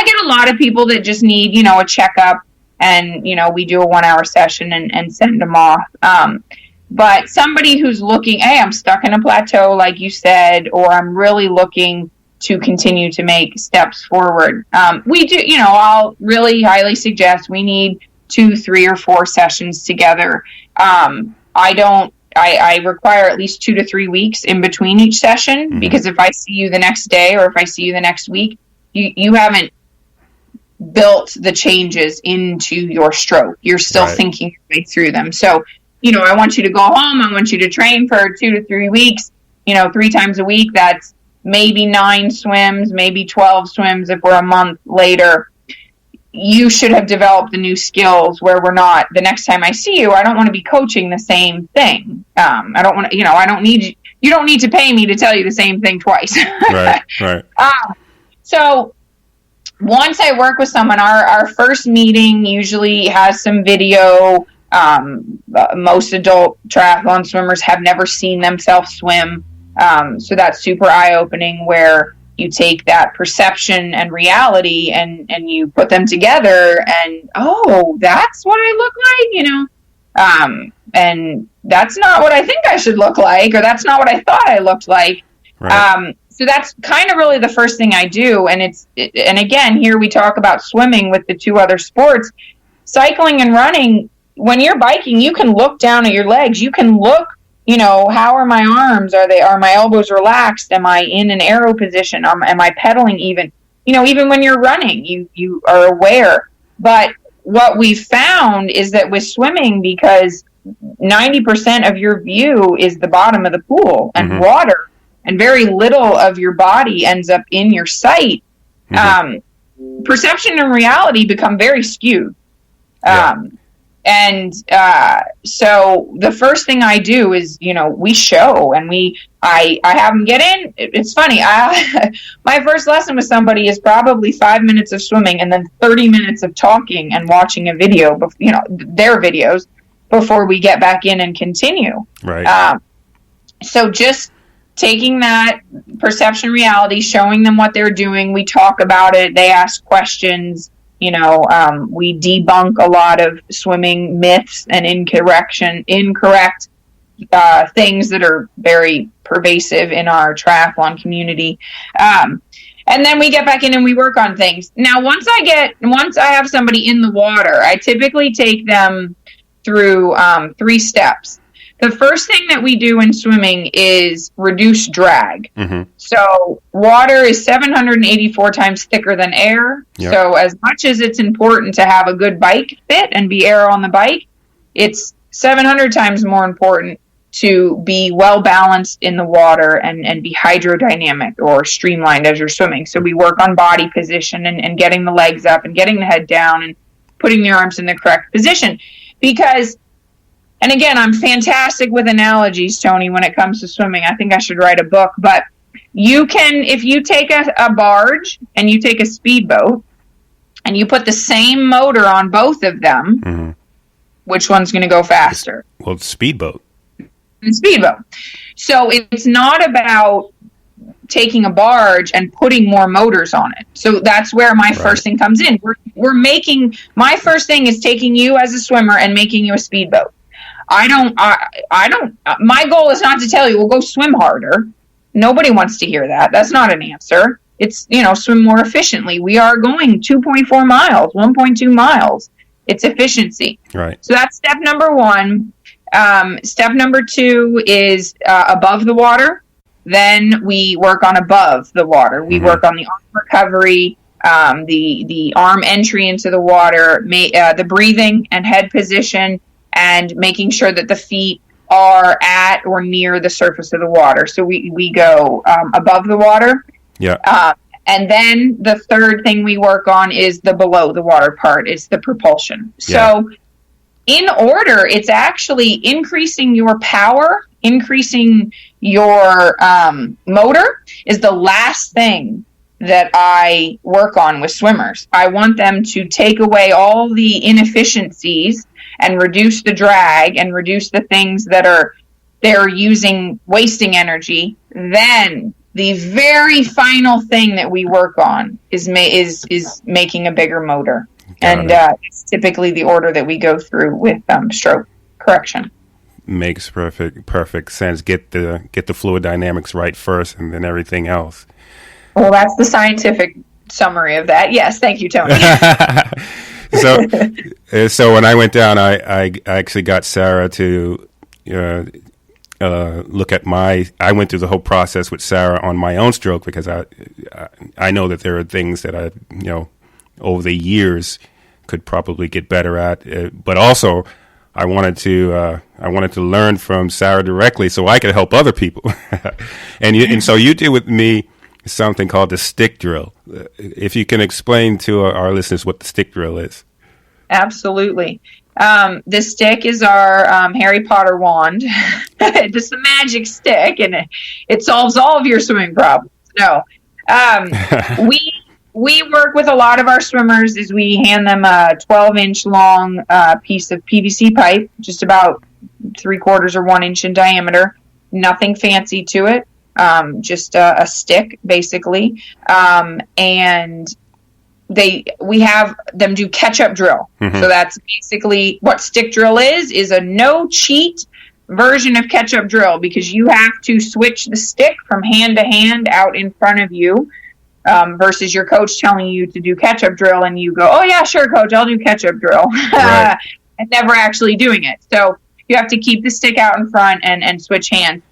get a lot of people that just need, a checkup, and, we do a 1-hour session and send them off. But somebody who's looking, hey, I'm stuck in a plateau, like you said, or I'm really looking to continue to make steps forward. We do, I'll really highly suggest we need 2, 3, or 4 sessions together. I require at least 2 to 3 weeks in between each session, because if I see you the next day or if I see you the next week, you haven't built the changes into your stroke. You're still thinking your way through them. So, I want you to go home. I want you to train for 2 to 3 weeks, 3 times a week. That's maybe 9 swims, maybe 12 swims if we're a month later. You should have developed the new skills where we're not, the next time I see you, I don't want to be coaching the same thing. I don't want to, I don't need you don't need to pay me to tell you the same thing twice. Right. So once I work with someone, our first meeting usually has some video. Most adult triathlon swimmers have never seen themselves swim. So that's super eye-opening, where you take that perception and reality and you put them together and, oh, that's what I look like, and that's not what I think I should look like, or that's not what I thought I looked like. Right. So that's kind of really the first thing I do. And and again, here we talk about swimming with the 2 other sports. Cycling and running, when you're biking, you can look down at your legs. You can look, how are my arms? Are my elbows relaxed? Am I in an arrow position? Am I pedaling even? Even when you're running, you are aware. But what we've found is that with swimming, because 90% of your view is the bottom of the pool and water, and very little of your body ends up in your sight, perception and reality become very skewed. So the first thing I do is, we show, and I have them get in. It's funny. My first lesson with somebody is probably 5 minutes of swimming and then 30 minutes of talking and watching a video, their videos, before we get back in and continue. Right. So just taking that perception reality, showing them what they're doing. We talk about it. They ask questions. We debunk a lot of swimming myths and incorrect things that are very pervasive in our triathlon community. And then we get back in and we work on things. Now, once I have somebody in the water, I typically take them through 3 steps. The first thing that we do in swimming is reduce drag. So water is 784 times thicker than air. Yep. So as much as it's important to have a good bike fit and be aero on the bike, it's 700 times more important to be well balanced in the water and be hydrodynamic or streamlined as you're swimming. So we work on body position and getting the legs up and getting the head down and putting the arms in the correct position. Because, and again, I'm fantastic with analogies, Tony, when it comes to swimming. I think I should write a book. But if you take a barge and you take a speedboat and you put the same motor on both of them, which one's going to go faster? Well, it's speedboat. Speedboat. So it's not about taking a barge and putting more motors on it. So that's where my first thing comes in. My first thing is taking you as a swimmer and making you a speedboat. My goal is not to tell you, well, go swim harder. Nobody wants to hear that. That's not an answer. It's, swim more efficiently. We are going 2.4 miles, 1.2 miles. It's efficiency. Right. So that's step number 1. Step number 2 is above the water. Then we work on above the water. We work on the arm recovery, the arm entry into the water, the breathing and head position, and making sure that the feet are at or near the surface of the water. So we go above the water. Yeah. And then the third thing we work on is the below the water part. It's the propulsion. Yeah. So in order, it's actually increasing your power, increasing your motor is the last thing that I work on with swimmers. I want them to take away all the inefficiencies and reduce the drag and reduce the things that they're wasting energy. Then the very final thing that we work on is making a bigger motor. It's typically the order that we go through with stroke correction. makes perfect sense. Get the fluid dynamics right first, and then everything else. Well, that's the scientific summary of that. Yes, thank you, Tony. So when I went down, I actually got Sara to look at I went through the whole process with Sara on my own stroke, because I know that there are things that I, over the years could probably get better at, but also I wanted to learn from Sara directly so I could help other people. and so you did with me something called the stick drill. If you can explain to our listeners what the stick drill is. Absolutely. The stick is our Harry Potter wand. Just a magic stick, and it solves all of your swimming problems. No. We work with a lot of our swimmers as we hand them a 12-inch long piece of PVC pipe, just about 3/4 or 1 inch in diameter. Nothing fancy to it. Just a stick, basically. And we have them do catch-up drill. Mm-hmm. So that's basically what stick drill is a no-cheat version of catch-up drill, because you have to switch the stick from hand to hand out in front of you, versus your coach telling you to do catch-up drill and you go, oh yeah, sure, coach, I'll do catch-up drill. Right. And never actually doing it. So you have to keep the stick out in front and switch hands.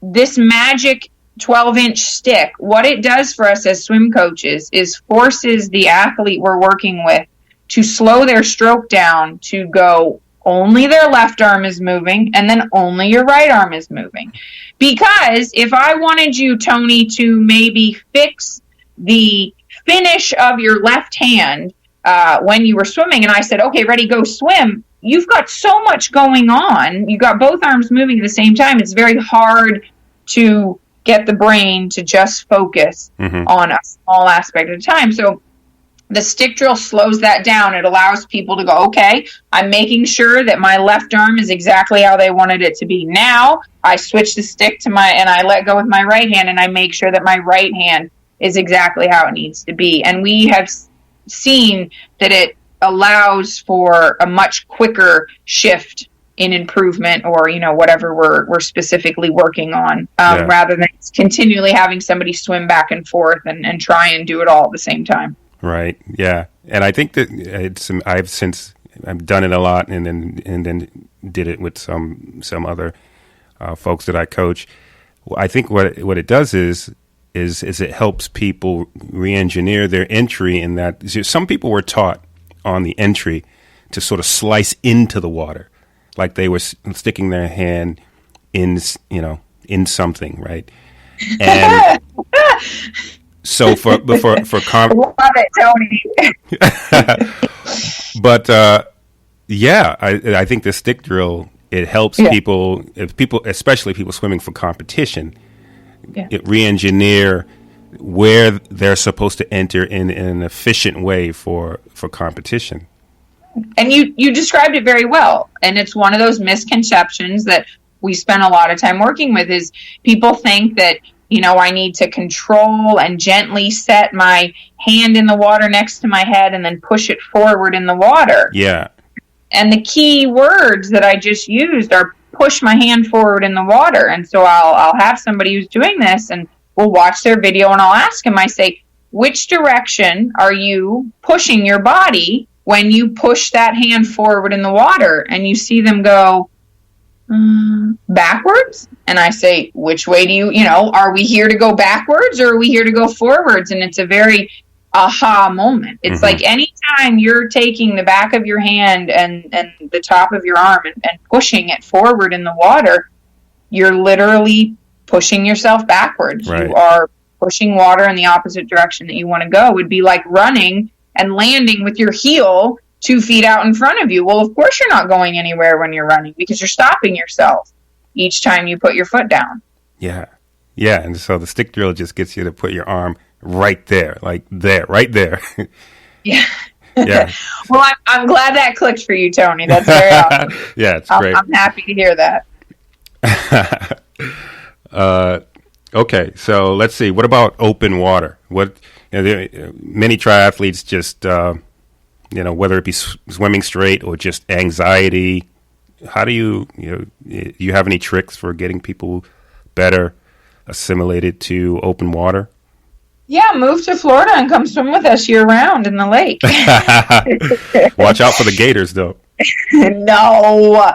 This magic 12-inch stick, what it does for us as swim coaches is forces the athlete we're working with to slow their stroke down to go only their left arm is moving and then only your right arm is moving. Because if I wanted you, Tony, to maybe fix the finish of your left hand when you were swimming, and I said, okay, ready, go swim, you've got so much going on. You've got both arms moving at the same time. It's very hard to get the brain to just focus on a small aspect at a time. So the stick drill slows that down. It allows people to go, okay, I'm making sure that my left arm is exactly how they wanted it to be. Now I switch the stick and I let go with my right hand, and I make sure that my right hand is exactly how it needs to be. And we have seen that it allows for a much quicker shift in improvement, or whatever we're specifically working on, rather than continually having somebody swim back and forth and try and do it all at the same time. Right. Yeah. And I think that I've done it a lot, and then did it with some other folks that I coach. I think what it does is it helps people re-engineer their entry, in that some people were taught on the entry to sort of slice into the water, like they were sticking their hand in something, right? And so for love it, Tony. But I think the stick drill, it helps people, especially people swimming for competition, it re-engineer where they're supposed to enter in an efficient way for competition. And you described it very well. And it's one of those misconceptions that we spend a lot of time working with, is people think that, I need to control and gently set my hand in the water next to my head and then push it forward in the water. Yeah. And the key words that I just used are push my hand forward in the water. And so I'll have somebody who's doing this, and we'll watch their video, and I'll ask them, I say, which direction are you pushing your body when you push that hand forward in the water? And you see them go backwards. And I say, which way do you, are we here to go backwards, or are we here to go forwards? And it's a very aha moment. It's like anytime you're taking the back of your hand and the top of your arm and pushing it forward in the water, you're literally pushing yourself backwards. Right. You are pushing water in the opposite direction that you want to go. It would be like running and landing with your heel 2 feet out in front of you. Well, of course you're not going anywhere when you're running, because you're stopping yourself each time you put your foot down. Yeah. Yeah. And so the stick drill just gets you to put your arm right there, like there, right there. Yeah. Yeah. Well, I'm glad that clicked for you, Tony. That's very awesome. Yeah, it's great. I'm happy to hear that. Okay, so let's see. What about open water? Many triathletes just, whether it be swimming straight or just anxiety, how do you have any tricks for getting people better assimilated to open water? Yeah, move to Florida and come swim with us year round in the lake. Watch out for the gators, though. No.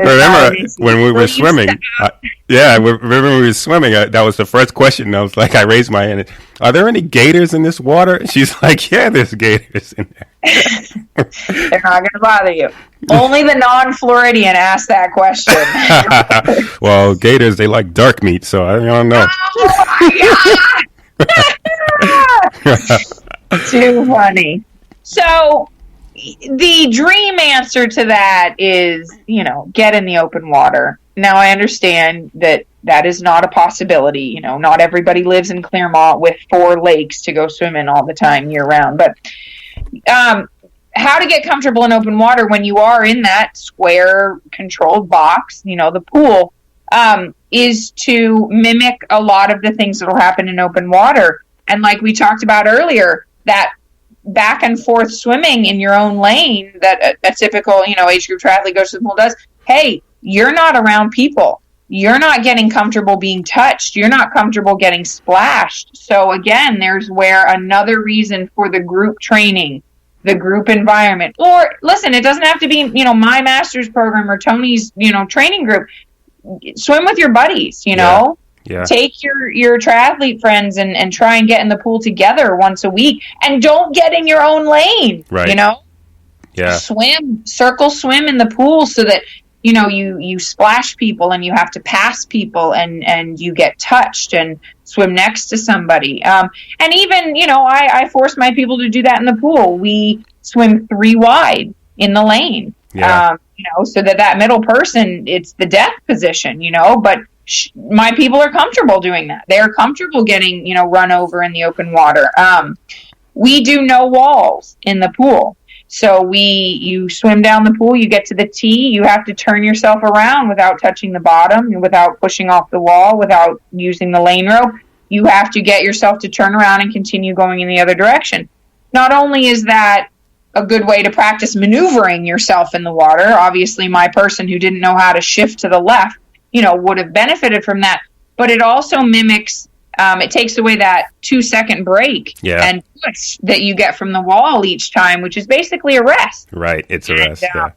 Remember when we were swimming? Remember when we were swimming? That was the first question. I was like, I raised my hand. Are there any gators in this water? And she's like, yeah, there's gators in there. They're not going to bother you. Only the non-Floridian asked that question. Well, gators, they like dark meat, so I don't know. Oh my God! Too funny. So the dream answer to that is, get in the open water. Now, I understand that is not a possibility. Not everybody lives in Clermont with 4 lakes to go swim in all the time year round. But how to get comfortable in open water when you are in that square controlled box, the pool, is to mimic a lot of the things that will happen in open water. And like we talked about earlier, that back and forth swimming in your own lane that a typical, age group triathlete goes to the pool does. Hey, you're not around people. You're not getting comfortable being touched. You're not comfortable getting splashed. So again, there's where another reason for the group training, the group environment, or listen, it doesn't have to be, my master's program or Tony's, training group. Swim with your buddies, Yeah. Take your triathlete friends and try and get in the pool together once a week, and don't get in your own lane. Right. Yeah. Circle swim in the pool so that you splash people and you have to pass people and you get touched and swim next to somebody. And even I force my people to do that in the pool. We swim 3 wide in the lane. Yeah. So that middle person, it's the death position. But my people are comfortable doing that. They're comfortable getting, run over in the open water. We do no walls in the pool. So you swim down the pool, you get to the tee, you have to turn yourself around without touching the bottom, without pushing off the wall, without using the lane rope. You have to get yourself to turn around and continue going in the other direction. Not only is that a good way to practice maneuvering yourself in the water, obviously my person who didn't know how to shift to the left, would have benefited from that. But it also mimics, it takes away that 2-second break and push that you get from the wall each time, which is basically a rest. Right. It's a rest. Yeah.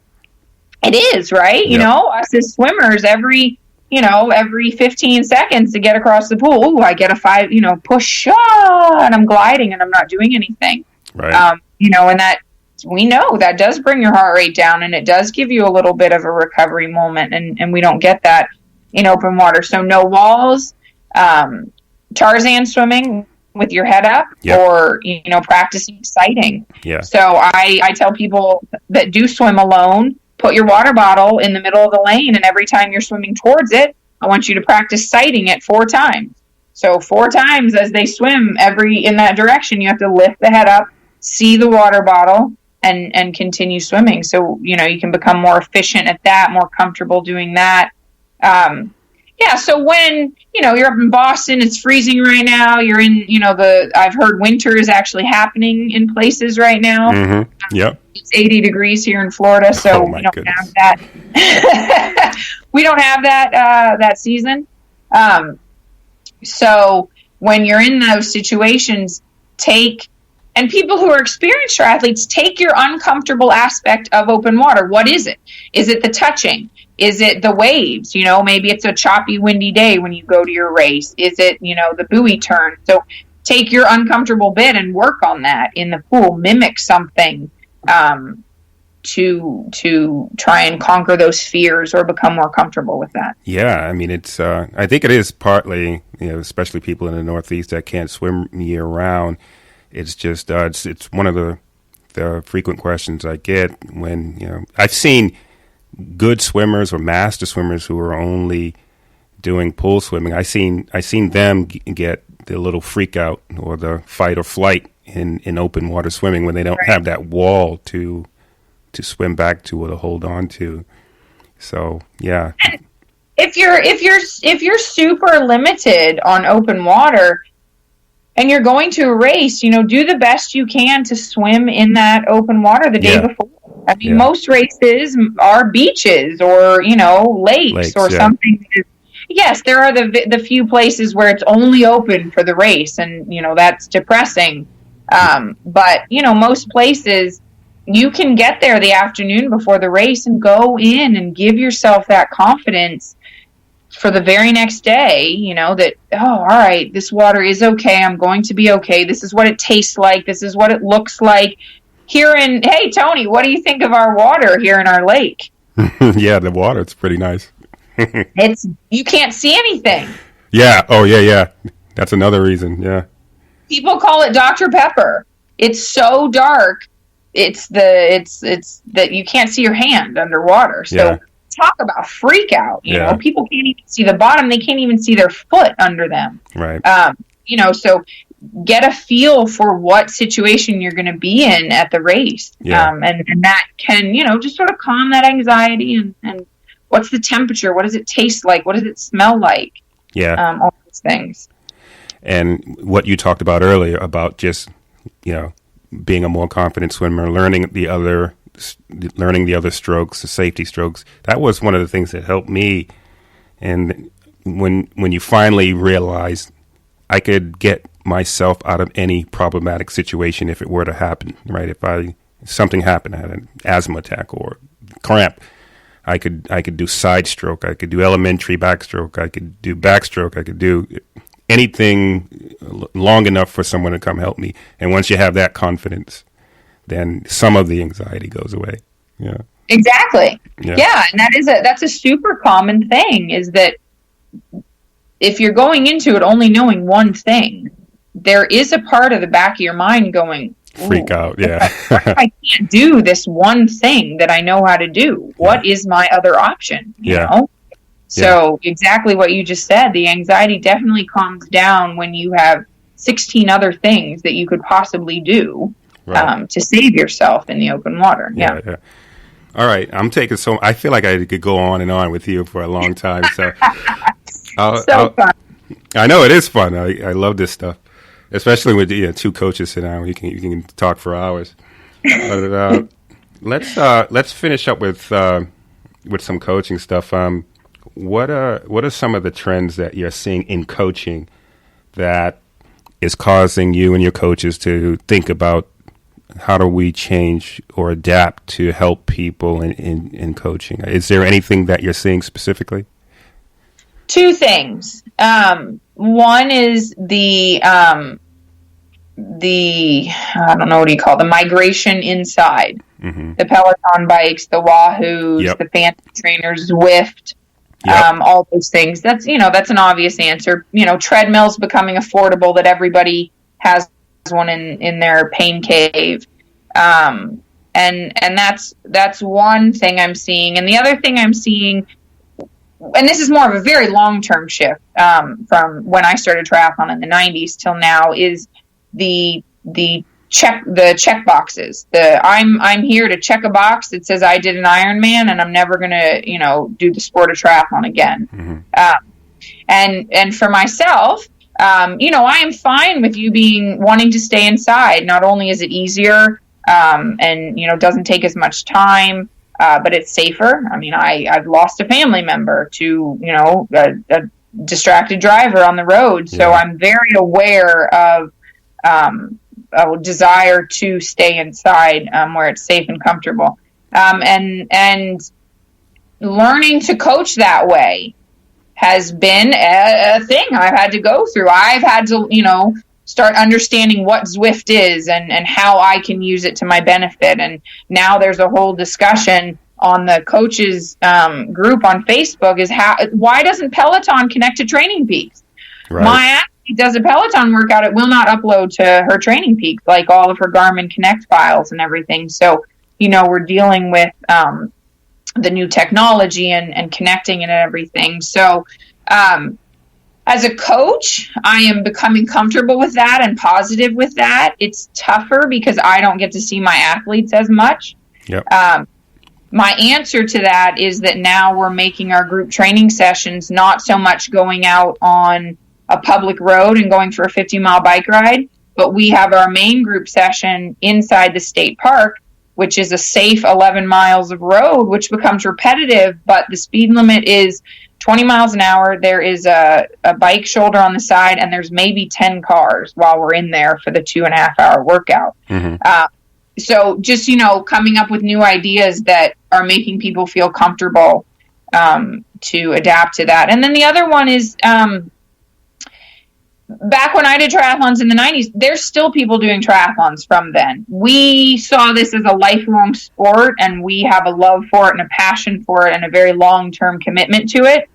It is, right? Yep. Us as swimmers, every 15 seconds to get across the pool, ooh, I get a 5, push, and I'm gliding and I'm not doing anything. Right. And that, we know that does bring your heart rate down, and it does give you a little bit of a recovery moment, and we don't get that in open water. So no walls, Tarzan swimming with your head up, or practicing sighting. Yeah. So I tell people that do swim alone, put your water bottle in the middle of the lane, and every time you're swimming towards it, I want you to practice sighting it 4 times. So 4 times as they swim in that direction, you have to lift the head up, see the water bottle, and continue swimming. So, you can become more efficient at that, more comfortable doing that. So when, you're up in Boston, it's freezing right now. You're in, I've heard winter is actually happening in places right now. Mm-hmm. Yep. It's 80 degrees here in Florida, so we don't have that. We don't have that season. So when you're in those situations, and people who are experienced triathletes, take your uncomfortable aspect of open water. What is it? Is it the touching? Is it the waves? Maybe it's a choppy, windy day when you go to your race. Is it, the buoy turn? So take your uncomfortable bit and work on that in the pool. Mimic something to try and conquer those fears or become more comfortable with that. Yeah, I mean, it's. I think it is partly, especially people in the Northeast that can't swim year round. It's just it's one of the frequent questions I get when I've seen good swimmers or master swimmers who are only doing pool swimming. I seen them get the little freak out or the fight or flight in open water swimming when they don't have that wall to swim back to or to hold on to. So yeah. And if you're super limited on open water, and you're going to a race, do the best you can to swim in that open water the day before. I mean, most races are beaches or, lakes or something. Yes, there are the few places where it's only open for the race, and, that's depressing. But, most places, you can get there the afternoon before the race and go in and give yourself that confidence for the very next day, that, all right, this water is okay. I'm going to be okay. This is what it tastes like. This is what it looks like. Hey, Tony, what do you think of our water here in our lake? Yeah, the water, it's pretty nice. You can't see anything. Yeah. Oh, yeah. That's another reason. Yeah. People call it Dr. Pepper. It's so dark. It's that you can't see your hand underwater. So talk about freak out. You know, people can't even see the bottom. They can't even see their foot under them. Right. So get a feel for what situation you're going to be in at the race. Yeah. And that can, just sort of calm that anxiety and what's the temperature? What does it taste like? What does it smell like? Yeah. All those things. And what you talked about earlier about just, being a more confident swimmer, learning the other strokes, the safety strokes. That was one of the things that helped me. And when you finally realize I could get myself out of any problematic situation if it were to happen, right? If something happened, I had an asthma attack or cramp, I could do side stroke, I could do elementary backstroke, I could do backstroke, I could do anything long enough for someone to come help me. And once you have that confidence, then some of the anxiety goes away. Yeah. Exactly. Yeah. And that's a super common thing, is that if you're going into it only knowing one thing, there is a part of the back of your mind going, freak out. Yeah. What if I can't do this one thing that I know how to do? What is my other option? You know? So exactly what you just said, the anxiety definitely calms down when you have 16 other things that you could possibly do to save yourself in the open water. Yeah. All right. I feel like I could go on and on with you for a long time. So, fun. I know it is fun. I love this stuff, especially with two coaches sitting down. You can talk for hours. But let's finish up with some coaching stuff. What are some of the trends that you're seeing in coaching that is causing you and your coaches to think about how do we change or adapt to help people in coaching? Is there anything that you're seeing specifically? Two things. One is the I don't know, what do you call it? The migration inside. Mm-hmm. The Peloton bikes, the Wahoos, the fancy trainers, Zwift. All those things. That's an obvious answer. Treadmills becoming affordable, that everybody has one in their pain cave. And that's one thing I'm seeing. And the other thing I'm seeing, and this is more of a very long-term shift, from when I started triathlon in the 90s till now, is the check boxes. I'm here to check a box that says I did an Ironman and I'm never going to, do the sport of triathlon again. Mm-hmm. And for myself, I am fine with you wanting to stay inside. Not only is it easier, and, doesn't take as much time, but it's safer. I mean, I've lost a family member to, a distracted driver on the road. So I'm very aware of, a desire to stay inside, where it's safe and comfortable. And learning to coach that way has been a thing I've had to go through. I've had to, start understanding what Zwift is and how I can use it to my benefit. And now there's a whole discussion on the coaches group on Facebook is why doesn't Peloton connect to Training Peaks? Right. My athlete does a Peloton workout, it will not upload to her Training Peaks, like all of her Garmin Connect files and everything. So, we're dealing with the new technology and connecting and everything. So, as a coach, I am becoming comfortable with that and positive with that. It's tougher because I don't get to see my athletes as much. Yep. My answer to that is that now we're making our group training sessions not so much going out on a public road and going for a 50-mile bike ride, but we have our main group session inside the state park which is a safe 11 miles of road, which becomes repetitive, but the speed limit is 20 miles an hour. There is a bike shoulder on the side, and there's maybe 10 cars while we're in there for the 2.5 hour workout. So just, coming up with new ideas that are making people feel comfortable to adapt to that. And then the other one is, back when I did triathlons in the 90s, there's still people doing triathlons from then. We saw this as a lifelong sport, and we have a love for it and a passion for it and a very long-term commitment to it.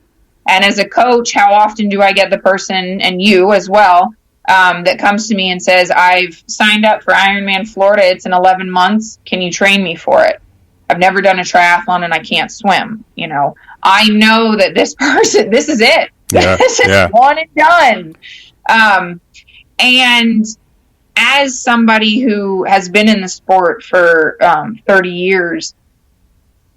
And as a coach, how often do I get the person, and you as well, that comes to me and says, I've signed up for Ironman Florida. It's in 11 months. Can you train me for it? I've never done a triathlon and I can't swim. I know that this person, this is it. Yeah, this is one and done. And as somebody who has been in the sport for 30 years,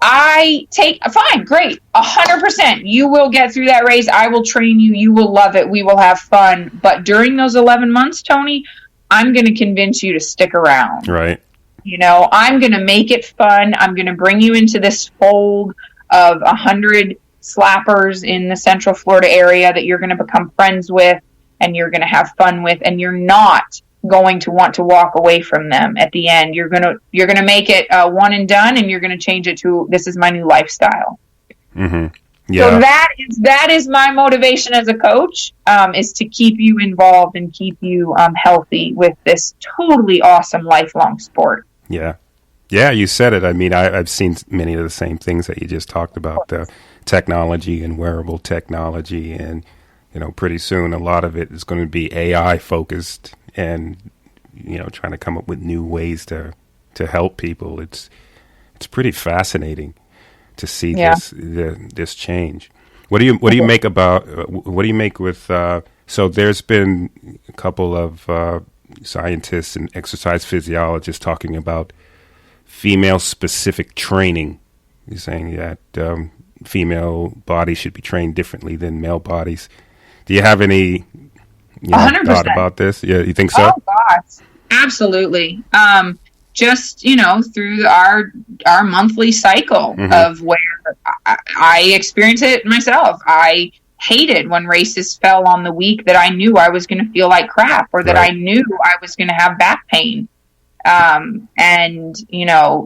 I take, fine, great, 100%. You will get through that race. I will train you. You will love it. We will have fun. But during those 11 months, Tony, I'm going to convince you to stick around. Right. I'm going to make it fun. I'm going to bring you into this fold of 100 slappers in the Central Florida area that you're going to become friends with and you're going to have fun with, and you're not going to want to walk away from them at the end. You're going to make it one and done, and you're going to change it to, this is my new lifestyle. Yeah. So that is my motivation as a coach, is to keep you involved and keep you healthy with this totally awesome lifelong sport. Yeah. Yeah, you said it. I mean, I've seen many of the same things that you just talked about, the technology and wearable technology. And, pretty soon a lot of it is going to be AI focused and, trying to come up with new ways to help people. It's pretty fascinating to see this change. What do you make with, so there's been a couple of scientists and exercise physiologists talking about female-specific training. You're saying that female bodies should be trained differently than male bodies. Do you have any 100%. Thought about this? Yeah, you think so? Oh, gosh. Absolutely. Just, through our monthly cycle of where I experience it myself. I hated when races fell on the week that I knew I was going to feel like crap, or that I knew I was going to have back pain.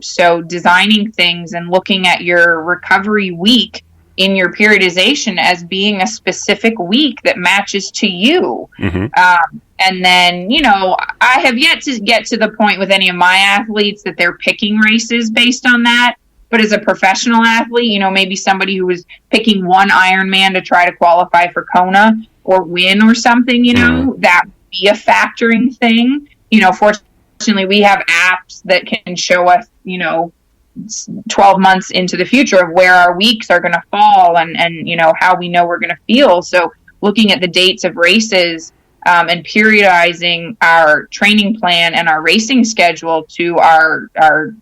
So designing things and looking at your recovery week in your periodization as being a specific week that matches to you. And then, I have yet to get to the point with any of my athletes that they're picking races based on that. But as a professional athlete, maybe somebody who was picking one Ironman to try to qualify for Kona or win or something, that would be a factoring thing. Fortunately, we have apps that can show us, 12 months into the future of where our weeks are going to fall and how we know we're going to feel. So looking at the dates of races and periodizing our training plan and our racing schedule to our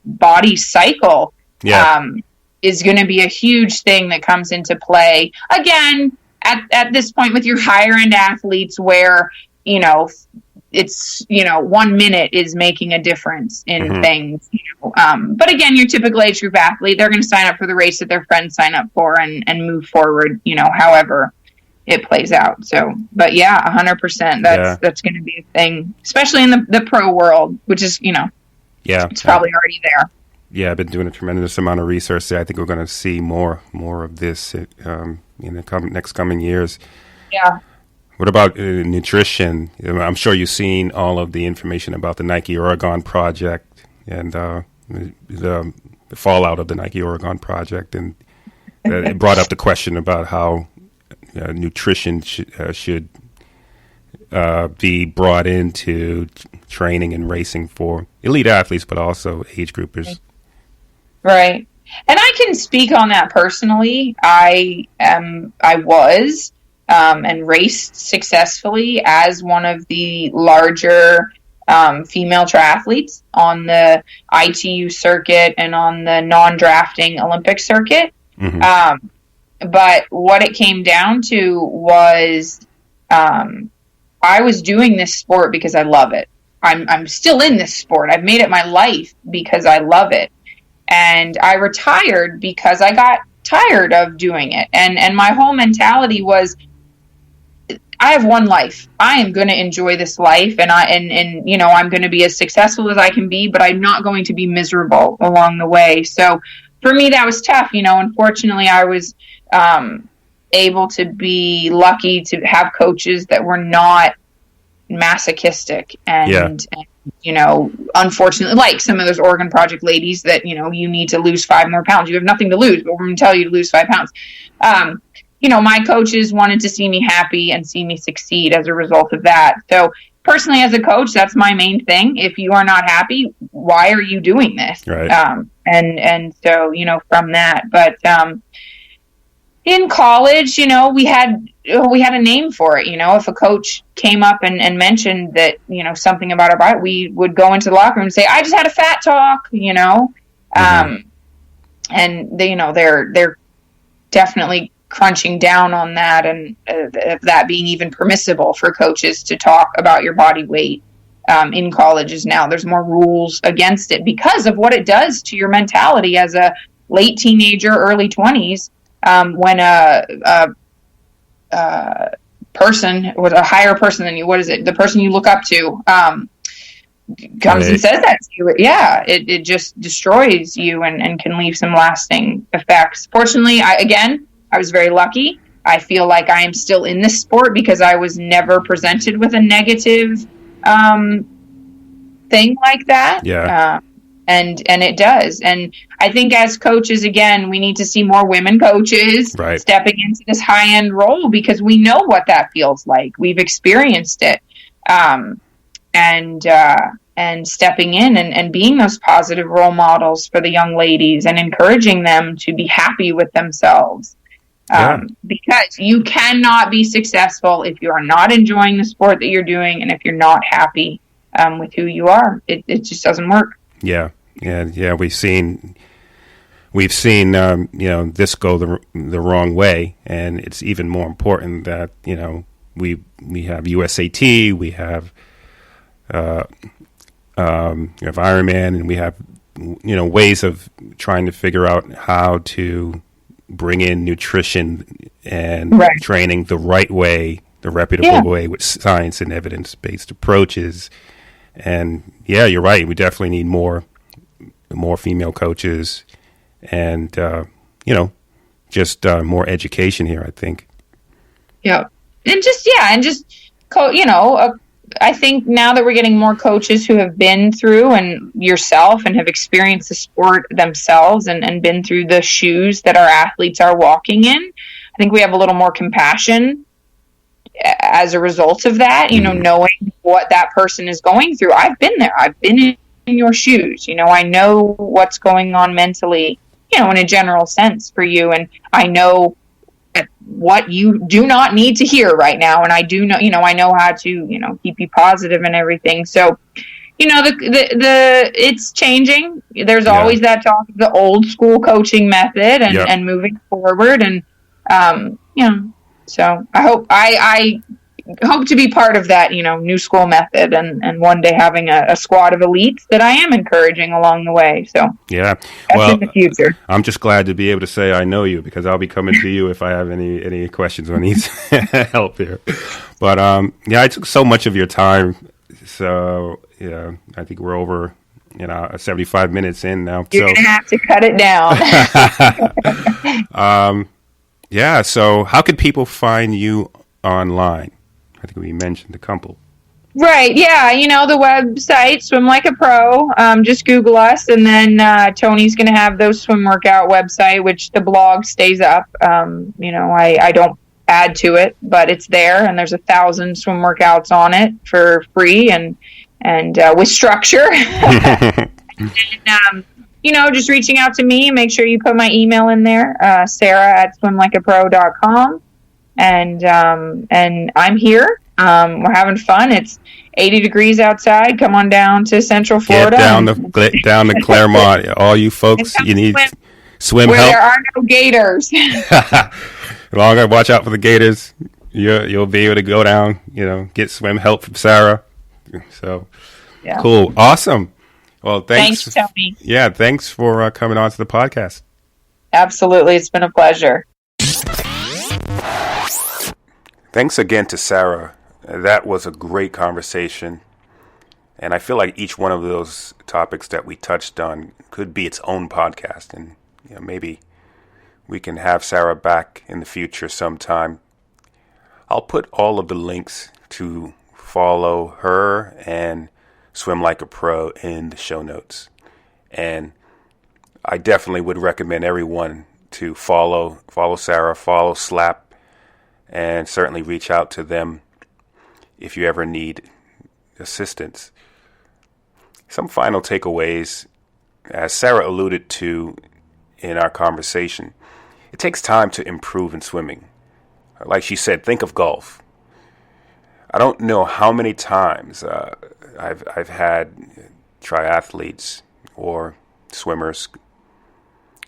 body cycle is going to be a huge thing that comes into play. Again, at this point with your higher end athletes where, it's 1 minute is making a difference in things. But again, your typical age group athlete, they're going to sign up for the race that their friends sign up for and move forward. However it plays out. So, but 100%. That's going to be a thing, especially in the pro world, which is it's probably already there. Yeah, I've been doing a tremendous amount of research there. I think we're going to see more of this in the next coming years. Yeah. What about nutrition? I'm sure you've seen all of the information about the Nike Oregon project and the fallout of the Nike Oregon project. And it brought up the question about how nutrition should be brought into training and racing for elite athletes, but also age groupers. Right. And I can speak on that personally. I was and raced successfully as one of the larger female triathletes on the ITU circuit and on the non-drafting Olympic circuit. But what it came down to was I was doing this sport because I love it. I'm still in this sport. I've made it my life because I love it. And I retired because I got tired of doing it. And my whole mentality was, I have one life. I am going to enjoy this life, and I'm going to be as successful as I can be, but I'm not going to be miserable along the way. So for me, that was tough. Unfortunately, I was able to be lucky to have coaches that were not masochistic and unfortunately, like some of those Oregon Project ladies that, you need to lose 5 more pounds. You have nothing to lose, but we're going to tell you to lose 5 pounds. My coaches wanted to see me happy and see me succeed as a result of that. So personally, as a coach, that's my main thing. If you are not happy, why are you doing this? Right. And so, from that, but, in college, we had a name for it. If a coach came up and mentioned that, something about our body, we would go into the locker room and say, I just had a fat talk, and they're definitely crunching down on that, and that being even permissible for coaches to talk about your body weight in colleges now. There's more rules against it because of what it does to your mentality as a late teenager, early 20s. When a person was a higher person than you, the person you look up to, comes and says that to you. Yeah, it just destroys you and can leave some lasting effects. Fortunately, I was very lucky. I feel like I am still in this sport because I was never presented with a negative thing like that. Yeah. And it does. And I think as coaches, again, we need to see more women coaches stepping into this high-end role because we know what that feels like. We've experienced it. And stepping in and being those positive role models for the young ladies and encouraging them to be happy with themselves. Because you cannot be successful if you are not enjoying the sport that you're doing and if you're not happy with who you are. It just doesn't work. Yeah. We've seen this go the wrong way, and it's even more important that we have USAT, we have Ironman, and we have ways of trying to figure out how to bring in nutrition and training the right way, the reputable way, with science and evidence-based approaches. And you're right. We definitely need more female coaches, and just more education here, I think. Yeah, I think now that we're getting more coaches who have been through and yourself and have experienced the sport themselves and been through the shoes that our athletes are walking in, I think we have a little more compassion as a result of that, knowing what that person is going through. I've been there. I've been in your shoes. I know what's going on mentally, in a general sense for you. And I know what you do not need to hear right now. And I do know, I know how to, keep you positive and everything. So, it's changing. There's always that talk of the old school coaching method and moving forward. And, so I hope to be part of that, new school method and one day having a squad of elites that I am encouraging along the way. So that's in the future. I'm just glad to be able to say I know you, because I'll be coming to you if I have any questions or need help here. But I took so much of your time. So I think we're over 75 minutes in now. You're gonna have to cut it down. So how could people find you online? I think we mentioned a couple. Right, yeah, the website, Swim Like a Pro. Just Google us, and then Tony's going to have those swim workout website, which the blog stays up. I don't add to it, but it's there, and there's 1,000 swim workouts on it for free and with structure. And, just reaching out to me. Make sure you put my email in there, Sarah@swimlikeapro.com. And I'm here. We're having fun. It's 80 degrees outside. Come on down to Central Florida. Get down to Clermont. All you folks, you need swim where help. There are no gators. As long as I watch out for the gators, you'll be able to go down, get swim help from Sarah. So Yeah. Cool. Awesome. Well, thanks. Thanks, Tony. Yeah, thanks for coming on to the podcast. Absolutely. It's been a pleasure. Thanks again to Sara. That was a great conversation. And I feel like each one of those topics that we touched on could be its own podcast. And maybe we can have Sara back in the future sometime. I'll put all of the links to follow her and Swim Like a Pro in the show notes. And I definitely would recommend everyone to follow Sara, follow SLAP, and certainly reach out to them if you ever need assistance. Some final takeaways, as Sara alluded to in our conversation, it takes time to improve in swimming. Like she said, think of golf. I don't know how many times I've had triathletes or swimmers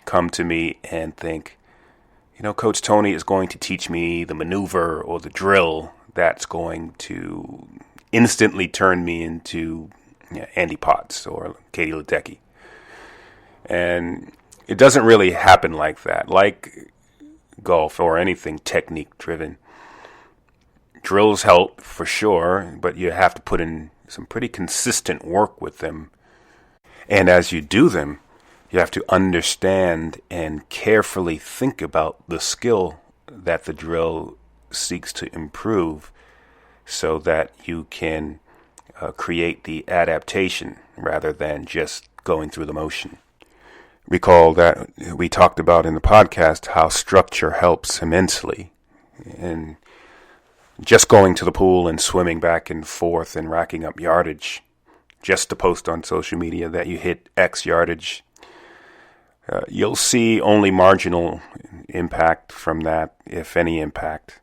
come to me and think, Coach Tony is going to teach me the maneuver or the drill that's going to instantly turn me into Andy Potts or Katie Ledecky. And it doesn't really happen like that. Like golf or anything technique driven, drills help for sure, but you have to put in some pretty consistent work with them. And as you do them, you have to understand and carefully think about the skill that the drill seeks to improve so that you can create the adaptation rather than just going through the motion. Recall that we talked about in the podcast how structure helps immensely. And just going to the pool and swimming back and forth and racking up yardage just to post on social media that you hit X yardage, you'll see only marginal impact from that, if any impact.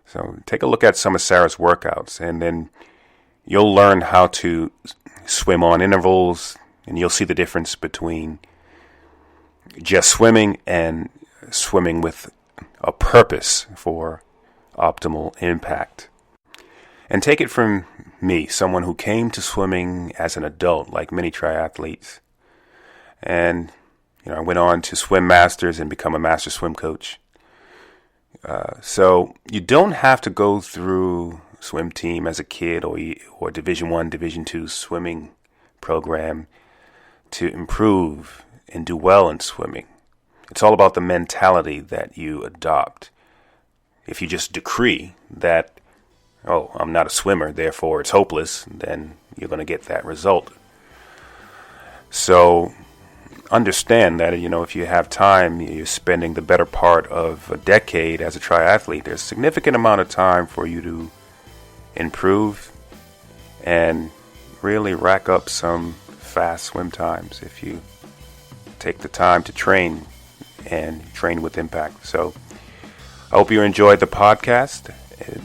So take a look at some of Sara's workouts, and then you'll learn how to swim on intervals, and you'll see the difference between just swimming and swimming with a purpose for optimal impact. And take it from me, someone who came to swimming as an adult, like many triathletes. And I went on to swim masters and become a master swim coach. So you don't have to go through swim team as a kid or Division I, Division II swimming program to improve and do well in swimming. It's all about the mentality that you adopt. If you just decree that, I'm not a swimmer, therefore it's hopeless, then you're going to get that result. So understand that, if you have time, you're spending the better part of a decade as a triathlete, there's a significant amount of time for you to improve and really rack up some fast swim times if you take the time to train and train with impact. So I hope you enjoyed the podcast.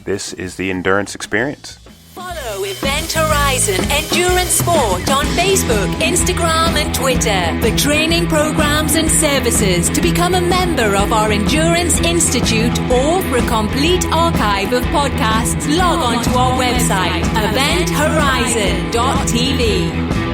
This is the Endurance Experience. Follow Event Horizon Endurance Sport on Facebook, Instagram and Twitter for training programs and services. To become a member of our Endurance Institute or for a complete archive of podcasts, log on to our website, eventhorizon.tv.